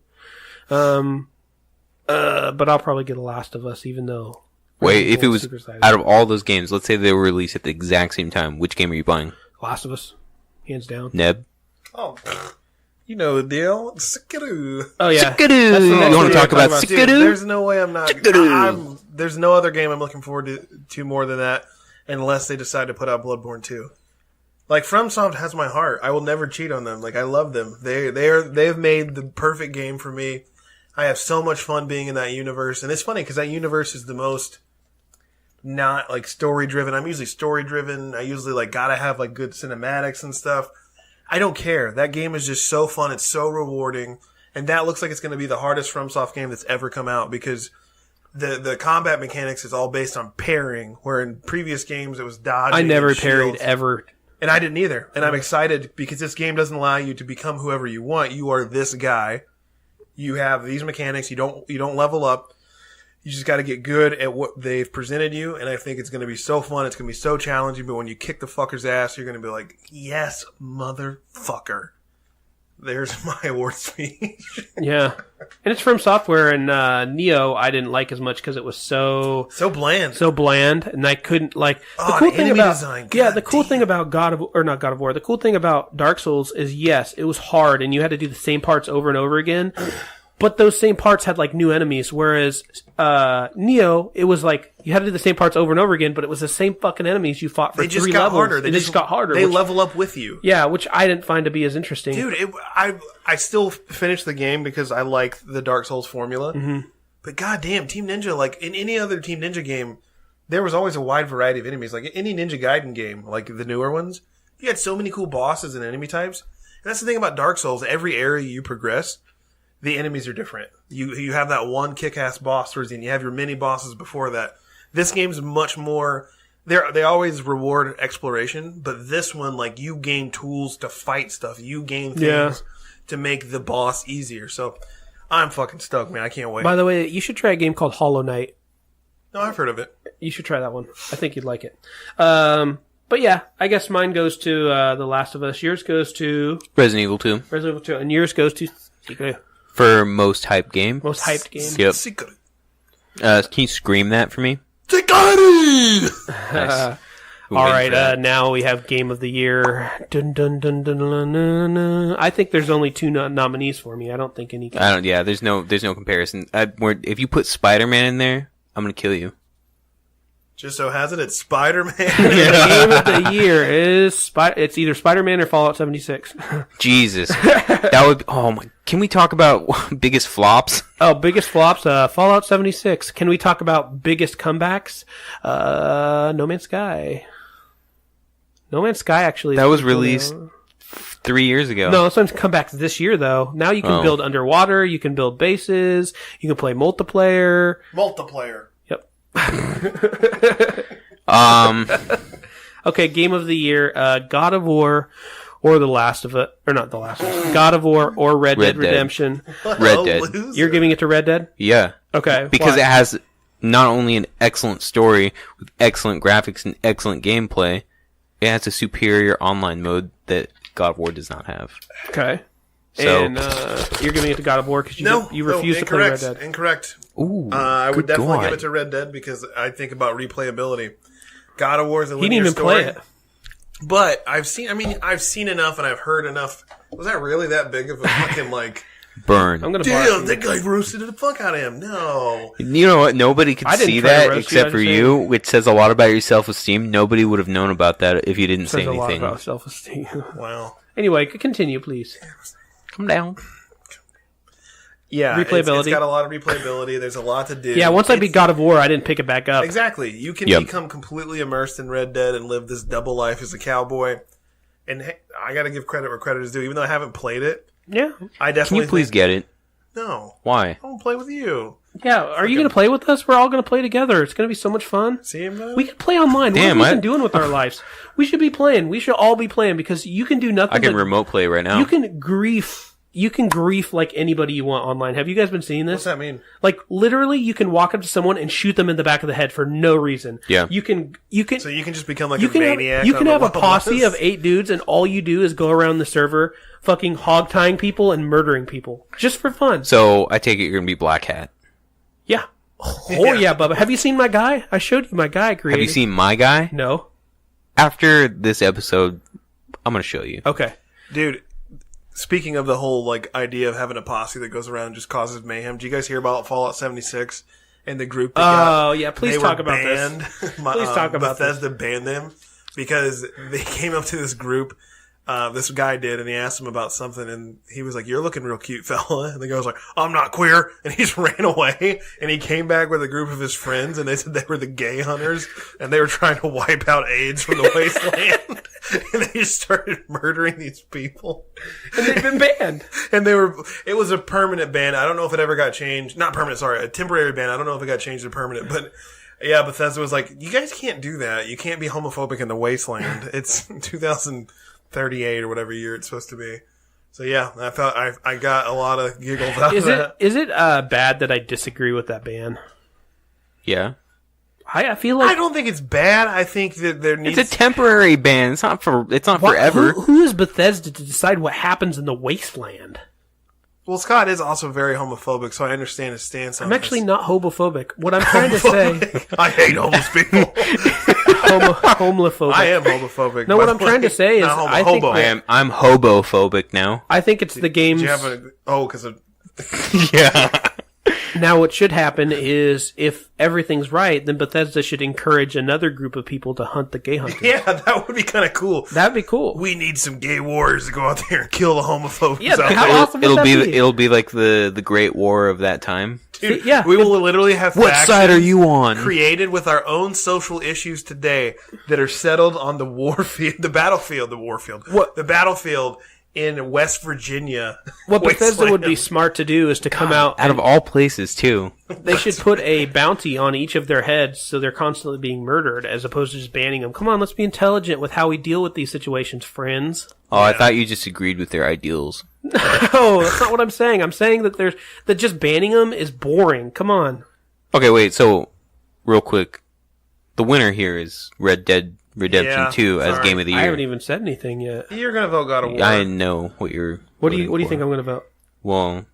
But I'll probably get The Last of Us, even though. Wait, if it was super excited. out of all those games, let's say they were released at the exact same time, which game are you buying? Last of Us, hands down. Neb? Oh, you know the deal. Sikadoo. Oh yeah, Sikadoo! That's the You next want one to talk we're about talking Dude, Sikadoo? there's no way I'm not. Sikadoo. There's no other game I'm looking forward to more than that, unless they decide to put out Bloodborne 2. Like FromSoft has my heart. I will never cheat on them. Like I love them. They've made the perfect game for me. I have so much fun being in that universe, and it's funny because that universe is the most not like story driven. I'm usually story driven. I usually like gotta have like good cinematics and stuff. I don't care. That game is just so fun. It's so rewarding. And that looks like it's going to be the hardest FromSoft game that's ever come out because the combat mechanics is all based on parrying, where in previous games it was dodging. I never and parried shields. ever. And I didn't either. And I'm excited because this game doesn't allow you to become whoever you want. You are this guy. You have these mechanics. You don't level up. You just got to get good at what they've presented you, and I think it's going to be so fun. It's going to be so challenging, but when you kick the fucker's ass, you're going to be like, yes, motherfucker. There's my award speech. Yeah, and it's from Software, and Neo I didn't like as much because it was so bland, and I couldn't like the Oh, cool the thing enemy about design, the cool goddamn. thing about not God of War. The cool thing about Dark Souls is yes, it was hard, and you had to do the same parts over and over again. but those same parts had like new enemies. Whereas Neo, it was like you had to do the same parts over and over again, but it was the same fucking enemies you fought for They just 3 got levels. harder. They just got harder. They which- level up with you. Yeah, which I didn't find to be as interesting. Dude, I still finished the game because I like the Dark Souls formula. Mm-hmm. But goddamn, Team Ninja, like in any other Team Ninja game, there was always a wide variety of enemies. Like any Ninja Gaiden game, like the newer ones, you had so many cool bosses and enemy types. And that's the thing about Dark Souls. Every area you progress, the enemies are different. You have that one kick-ass boss towards the end. You have your mini bosses before that. This game's much more... They always reward exploration, but this one, like, you gain tools to fight stuff. You gain things to make the boss easier. So, I'm fucking stoked, man. I can't wait. By the way, you should try a game called Hollow Knight. No, I've heard of it. You should try that one. I think you'd like it. But yeah, I guess mine goes to The Last of Us. Yours goes to Resident Evil 2. Resident Evil 2. And yours goes to For most hyped game. most hyped game. Yep. Secret. Can you scream that for me? Secret! Nice. All right, now we have Game of the Year. Dun, dun, dun, dun, dun, dun, dun. I think there's only 2 nominees for me. I don't think any. Yeah, there's no comparison. If you put Spider-Man in there, I'm gonna kill you. Just so has it's Spider-Man. The Game of the Year is it's either Spider-Man or Fallout 76. Jesus, that would. Oh my! Can we talk about biggest flops? Oh, biggest flops. Fallout 76. Can we talk about biggest comebacks? No Man's Sky. No Man's Sky actually. That was released 3 years ago. No, this one's comebacks this year though. Now you can build underwater. You can build bases. You can play multiplayer. Multiplayer. Yep. Okay, Game of the Year, God of War, or The Last of It, or not The Last of It, God of War or Red Dead Dead. Redemption. Red Dead. Loser. You're giving it to Red Dead? Yeah. Okay. Because why? it has not only an excellent story with excellent graphics and excellent gameplay, it has a superior online mode that God of War does not have. Okay. So- And you're giving it to God of War because you refuse to play Red Dead. Incorrect. Ooh, I would good definitely God. give it to Red Dead because I think about replayability. God of War is a He linear didn't even story, play it. but I've seen enough and I've heard enough. Was that really that big of a fucking like? Burn. I'm gonna borrow Damn, that guy roasted the fuck out of him. No, You know what? Nobody could I didn't see try to that roast you, except I for just you, which says a lot about your self-esteem. Nobody would have known about that if you didn't say Says a lot anything. about self-esteem. wow. Anyway, continue, please. Come down. Yeah, Replayability. It's got a lot of replayability. There's a lot to do. Yeah, once I It's- beat God of War, I didn't pick it back up. Exactly. You can Yep. become completely immersed in Red Dead and live this double life as a cowboy. And hey, I got to give credit where credit is due. Even though I haven't played it, Yeah. I Can definitely you please get it? no. Why? I won't play with you. Yeah, are you going to play with us? We're all going to play together. It's going to be so much fun. See him though? We can play online. Damn, what have we I- been doing with our lives? We should be playing. We should all be playing because you can do nothing I can but remote play right now. you can grief like anybody you want online. Have you guys been seeing What's this? that mean? Like literally you can walk up to someone and shoot them in the back of the head for no reason. Yeah. You can So you can just become like you a can maniac. you can on have the a posse Wild of 8 dudes and all you do is go around the server fucking hog tying people and murdering people just for fun. So I take it you're gonna be Black Hat. Yeah. Oh yeah, Bubba. Have you seen my guy? I showed you my guy I created. Have you seen my guy? No. After this episode, I'm gonna show you. Okay. Dude, speaking of the whole like idea of having a posse that goes around and just causes mayhem, do you guys hear about Fallout 76 and the group that got Oh yeah, please they talk were about this. banned? Please talk about this. Bethesda banned them because they came up to this group. This guy did, and he asked him about something, and he was like, "You're looking real cute, fella." And the guy was like, "I'm not queer," and he just ran away. And he came back with a group of his friends, and they said they were the gay hunters, and they were trying to wipe out AIDS from the wasteland. And they just started murdering these people. And they've been banned. And it was a permanent ban. I don't know if it ever got changed. Not permanent, sorry, a temporary ban. I don't know if it got changed to permanent, but yeah, Bethesda was like, you guys can't do that. You can't be homophobic in the wasteland. It's 2038 or whatever year it's supposed to be. So yeah, I got a lot of giggles out of that. Is it bad that I disagree with that ban? Yeah. I feel like I don't think it's bad. I think that there needs It's a temporary ban. It's not forever. Who is Bethesda to decide what happens in the wasteland? Well, Scott is also very homophobic, so I understand his stance on I'm actually this. not homophobic. What I'm trying to say, I hate homeless people. homophobic. I am homophobic. No, by what the I'm trying to way. say is Not I think hobo. that- I'm hobophobic now. I think it's the game's. Do you have because of Yeah. Now, what should happen is, if everything's right, then Bethesda should encourage another group of people to hunt the gay hunters. Yeah, that would be kind of cool. That'd be cool. We need some gay warriors to go out there and kill the homophobes. Yeah, out how there. awesome would that be? It'll be like the Great War of that time. Dude, Yeah. we will literally have What factions side are you on? created with our own social issues today that are settled on the the battlefield, the battlefield in West Virginia. What Bethesda would be Wasteland. smart to do is to come out. Out of all places, too. They should put a bounty on each of their heads so they're constantly being murdered, as opposed to just banning them. Come on, let's be intelligent with how we deal with these situations, friends. Oh, I thought you just agreed with their ideals. No, that's not what I'm saying. I'm saying that that just banning them is boring. Come on. Okay, wait, so, real quick. The winner here is Red Dead Redemption Yeah, 2 as sorry. Game of the Year. I haven't even said anything yet. You're gonna vote God of War. I know what you're... What do you voting think for. I'm going to vote? Well,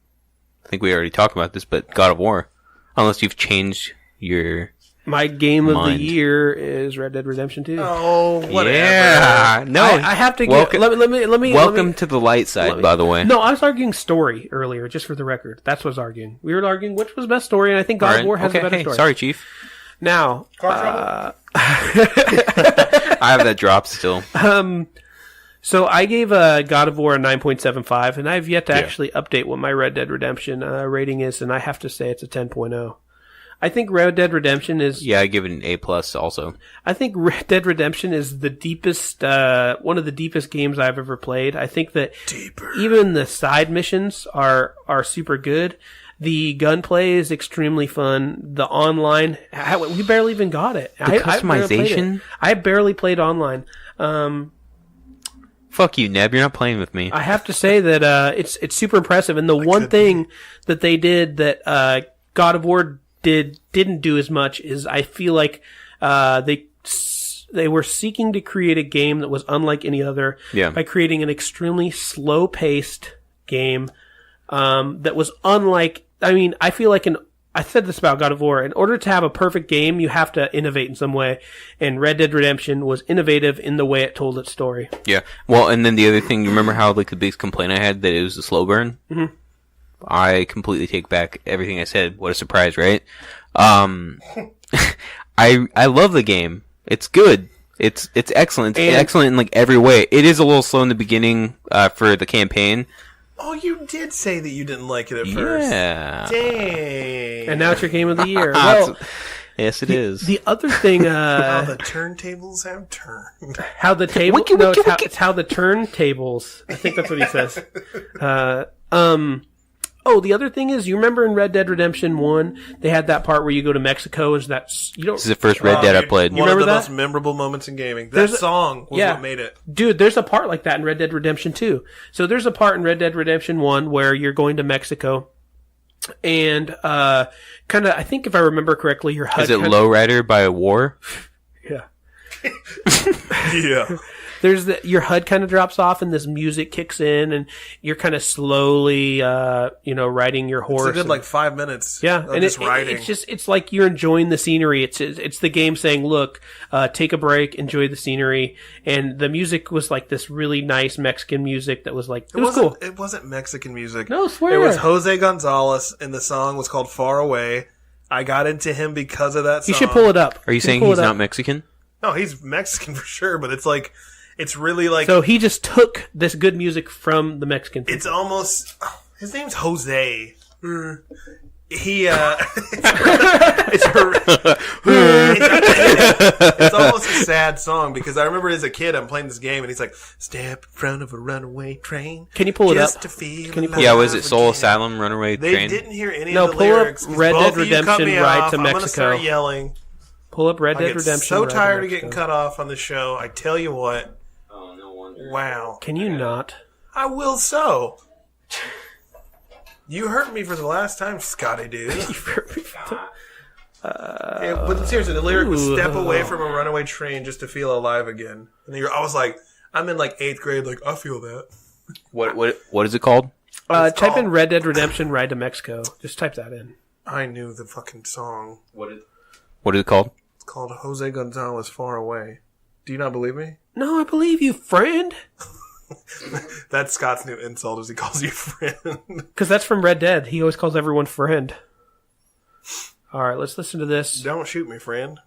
I think we already talked about this, but God of War. Unless you've changed your... My game of Mind. the year is Red Dead Redemption 2. Oh, whatever. Yeah! No, I have to get. Let me. welcome to the light side, by the way. No, I was arguing story earlier, just for the record. That's what I was arguing. We were arguing which was best story, and I think God of War has a better story. Sorry, Chief. Now, I have that drop still. so I gave God of War a 9.75, and I've yet to actually update what my Red Dead Redemption rating is, and I have to say it's a 10.0. I think Red Dead Redemption is... Yeah, I give it an A+ also. I think Red Dead Redemption is the deepest, one of the deepest games I've ever played. I think that even the side missions are super good. The gunplay is extremely fun. The online, we barely even got it. The customization? I barely played online. Fuck you, Neb. You're not playing with me. I have to say that it's super impressive. And the one thing that they did that God of War didn't do as much is I feel like they were seeking to create a game that was unlike any other by creating an extremely slow-paced game that was unlike... I mean, I feel like I said this about God of War. In order to have a perfect game, you have to innovate in some way. And Red Dead Redemption was innovative in the way it told its story. Yeah. Well, and then the other thing, you remember how like the biggest complaint I had that it was a slow burn? Mm-hmm. I completely take back everything I said. What a surprise, right? I love the game. It's good. It's excellent. It's excellent in like every way. It is a little slow in the beginning for the campaign. Oh, you did say that you didn't like it at first. Yeah. Dang. And now it's your game of the year. Well, yes, it is. the other thing... How the turntables have turned. How the table? No, it's how the turntables. I think that's what he says. Oh, the other thing is, you remember in Red Dead Redemption 1, they had that part where you go to Mexico. Is that you don't? This is the first Red Dead I played. One remember of the that? most memorable moments in gaming. That song was what made it. Dude, there's a part like that in Red Dead Redemption 2. So there's a part in Red Dead Redemption 1 where you're going to Mexico, and kind of, I think if I remember correctly, your HUD... Is it Lowrider by War? Yeah. Yeah. Your HUD kind of drops off and this music kicks in and you're kind of slowly, riding your horse. It's a good like 5 minutes. Yeah. Of And just riding. it's like you're enjoying the scenery. It's the game saying, look, take a break, enjoy the scenery. And the music was like this really nice Mexican music that was like, it was cool. It wasn't Mexican music. No, I swear. It was Jose Gonzalez and the song was called Far Away. I got into him because of that song. You should pull it up. Are you saying he's not Mexican? No, he's Mexican for sure, but it's like, it's really like... So he just took this good music from the Mexican people. It's almost... His name's Jose. It's almost a sad song because I remember as a kid I'm playing this game and he's like, step in front of a runaway train. Can you pull it just up? To feel Can you pull Yeah, was it alive Soul again." Asylum, Runaway They Train? didn't hear any No, of the pull up lyrics. 'cause Red both Dead of you cut Redemption me Ride off. to I'm gonna Mexico. start yelling. Pull up Red I Dead get Redemption. so Ride to tired of Mexico. getting cut off on the show. I tell you what. Oh, no wonder. Wow. Can you not? I will so. You hurt me for the last time, Scotty dude. But seriously, the lyric was step away from a runaway train just to feel alive again. And I was like, I'm in like 8th grade, like, I feel that. What is it called? Type in Red Dead Redemption Ride to Mexico. Just type that in. I knew the fucking song. What is it called? It's called Jose Gonzalez Far Away. Do you not believe me? No, I believe you, friend. That's Scott's new insult as he calls you friend. Because that's from Red Dead. He always calls everyone friend. All right, let's listen to this. Don't shoot me, friend.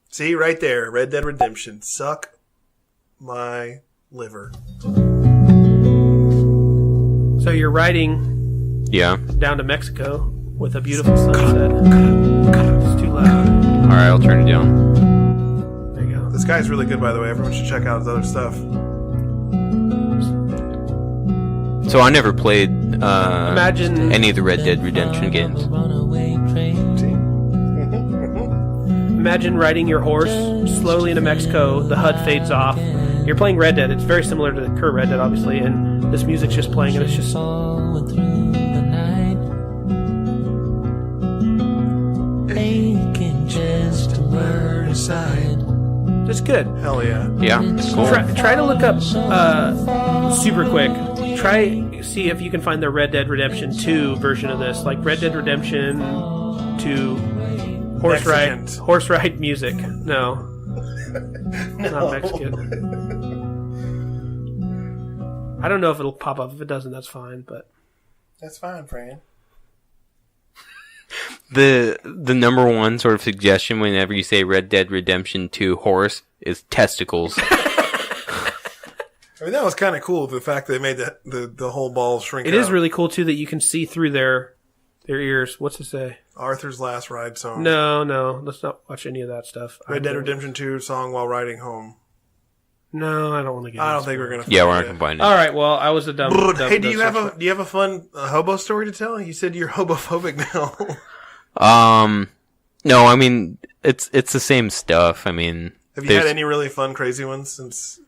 See, right there, Red Dead Redemption. Suck my liver. So you're riding down to Mexico with a beautiful sunset. It's too loud. All right, I'll turn it down. There you go. This guy's really good, by the way. Everyone should check out his other stuff. So I never played Imagine any of the Red Dead Redemption games. Imagine riding your horse slowly into Mexico. The HUD fades off. You're playing Red Dead. It's very similar to the current Red Dead, obviously, and this music's just playing, and it's just it's good. Hell yeah. Yeah, it's cool. Try to look up super quick. Try see if you can find the Red Dead Redemption 2 version of this, like Red Dead Redemption 2 horse ride music. No. Not Mexican. I don't know if it'll pop up. If it doesn't, that's fine. But That's fine, Fran. The number one sort of suggestion whenever you say Red Dead Redemption 2 horse is testicles. I mean, that was kind of cool, the fact that they made the whole ball shrink it out. is really cool, too, that you can see through their ears. What's it say? Arthur's Last Ride song. No. Let's not watch any of that stuff. Red Dead Redemption 2 song while riding home. No, I don't want to get I don't into think it. we're going to Yeah, we're not combining it. All right, well, I was a dumb... Hey, do you have a fun hobo story to tell? You said you're hobophobic now. No, I mean, it's the same stuff. I mean... Have you had any really fun, crazy ones since...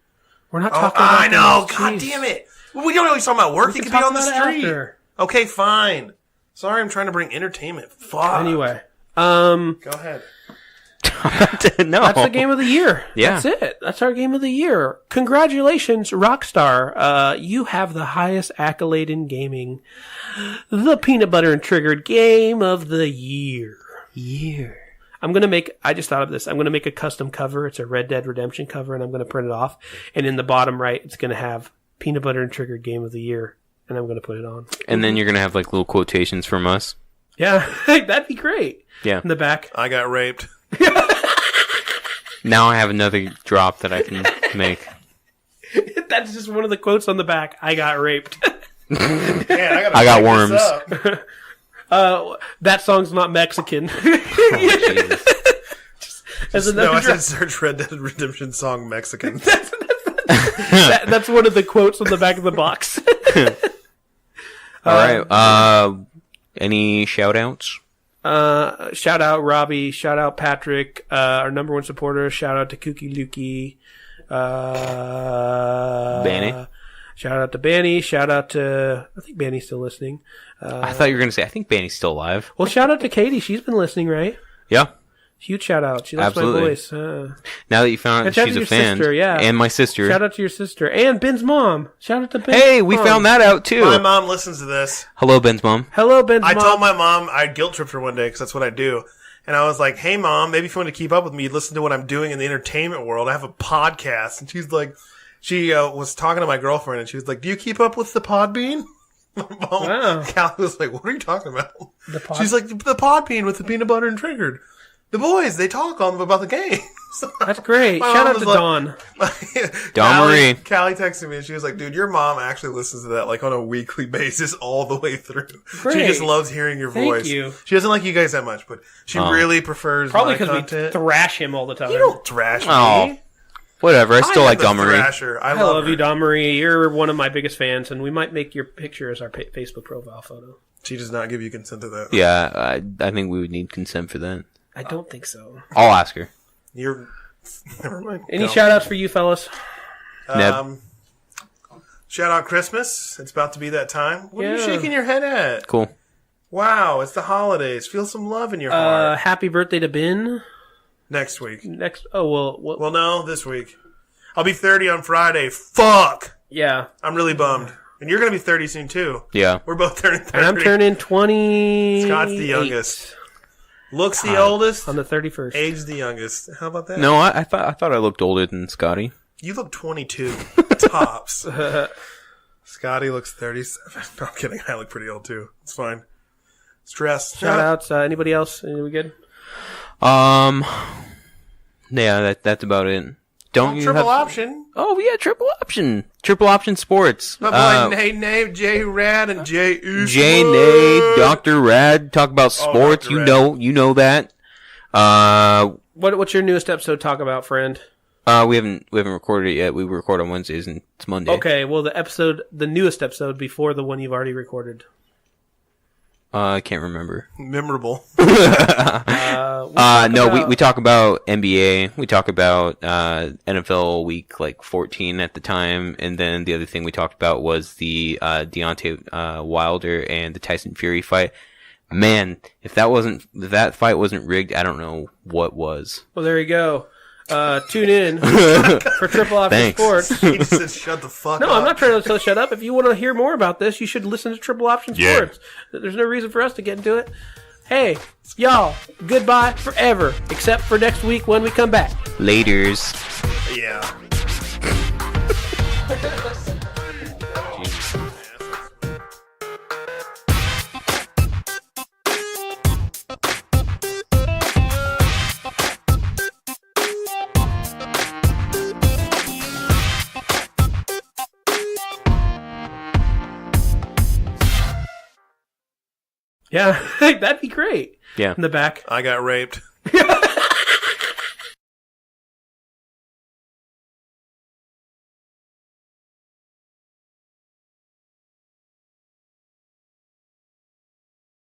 We're not talking about I know! those. God Jeez. damn it! We don't always talk about work. You can could be talk on the about it street. after. Okay, fine. Sorry, I'm trying to bring entertainment. Fuck. Anyway, Go ahead. No. that's the game of the year. Yeah. That's it. That's our game of the year. Congratulations, Rockstar. You have the highest accolade in gaming. The Peanut Butter and Triggered Game of the Year. I just thought of this. I'm going to make a custom cover. It's a Red Dead Redemption cover, and I'm going to print it off. And in the bottom right, it's going to have Peanut Butter and Triggered Game of the Year. And I'm going to put it on. And then you're going to have like little quotations from us. Yeah, that'd be great. Yeah. In the back. I got raped. Now I have another drop that I can make. That's just one of the quotes on the back. I got raped. Man, I got worms. That song's not Mexican. Oh, Jesus. No, I said search Red Dead Redemption song Mexican. That's one of the quotes on the back of the box. All right. Any shout outs? Shout out Robbie. Shout out Patrick, our number one supporter. Shout out to Kooky Lukey. Banny. Shout out to Banny. Shout out to, I think Banny's still listening. I thought you were going to say, I think Banny's still alive. Well, shout out to Katie. She's been listening, right? Yeah. Huge shout out. She loves Absolutely. my voice. Now that you found out And shout she's out a to your fan. sister, yeah. And my sister. Shout out to your sister. And Ben's mom. Shout out to Ben's Hey, we mom. found that out too. My mom listens to this. Hello, Ben's mom. Hello, Ben's I mom. told my mom I guilt tripped her one day because that's what I do. And I was like, hey, Mom, maybe if you want to keep up with me, listen to what I'm doing in the entertainment world. I have a podcast. And she's like, she was talking to my girlfriend, and she was like, do you keep up with the Podbean? My mom, Wow. Callie was like, what are you talking about? The pod- She's like, the Podbean with the Peanut Butter and Triggered. The boys, they talk on about the game. So That's great. my Shout mom out was to like- Dawn. Dawn Marie. Callie texted me and she was like, dude, your mom actually listens to that like on a weekly basis all the way through. Great. She just loves hearing your Thank voice. you. She doesn't like you guys that much, but she really prefers Probably my because we content. thrash him all the time. You don't thrash Oh, me. whatever. I still am like the Dawn Marie. Thrasher. I I love love her. you, Dawn Marie. You're one of my biggest fans, and we might make your picture as our Facebook profile photo. She does not give you consent to that. Yeah, I think we would need consent for that. I don't think so. I'll ask her. You're. Never mind. Any Go. shout outs for you, fellas? Neb. Shout out Christmas. It's about to be that time. What are you Yeah. shaking your head at? Cool. Wow, it's the holidays. Feel some love in your heart. Happy birthday to Ben. Next week. Next. Oh, well. What, Well, no, this week. I'll be 30 on Friday. Fuck! yeah. I'm really bummed. And you're going to be 30 soon, too. Yeah. We're both turning 30. And I'm turning 20. Scott's the youngest. Looks the oldest. On the 31st. Age the youngest. How about that? No, I thought I looked older than Scotty. You look 22. Tops. Scotty looks 37. No, I'm kidding. I look pretty old too. It's fine. Stress. Shout outs. Anybody else? Are we good? Yeah, that's about it. Don't you triple have... option? Oh yeah, triple option. Triple option sports. My boy Nay, Jay Rad, and Jay Usman. Jay Nay, Dr. Rad, talk about sports. Dr. Rad. You know that. What's your newest episode talk about, friend? We haven't recorded it yet. We record on Wednesdays and it's Monday. Okay, well the newest episode before the one you've already recorded. I can't remember. Memorable. We talk about NBA. We talk about NFL week like 14 at the time, and then the other thing we talked about was the Deontay Wilder and the Tyson Fury fight. Man, if that fight wasn't rigged, I don't know what was. Well, there you go. Tune in for Triple Option Sports. He just said, shut the fuck up. No, I'm not trying to shut up. If you want to hear more about this, you should listen to Triple Option Sports. There's no reason for us to get into it. Hey, y'all, goodbye forever, except for next week when we come back. Laters. Yeah. Yeah, that'd be great. Yeah. In the back. I got raped.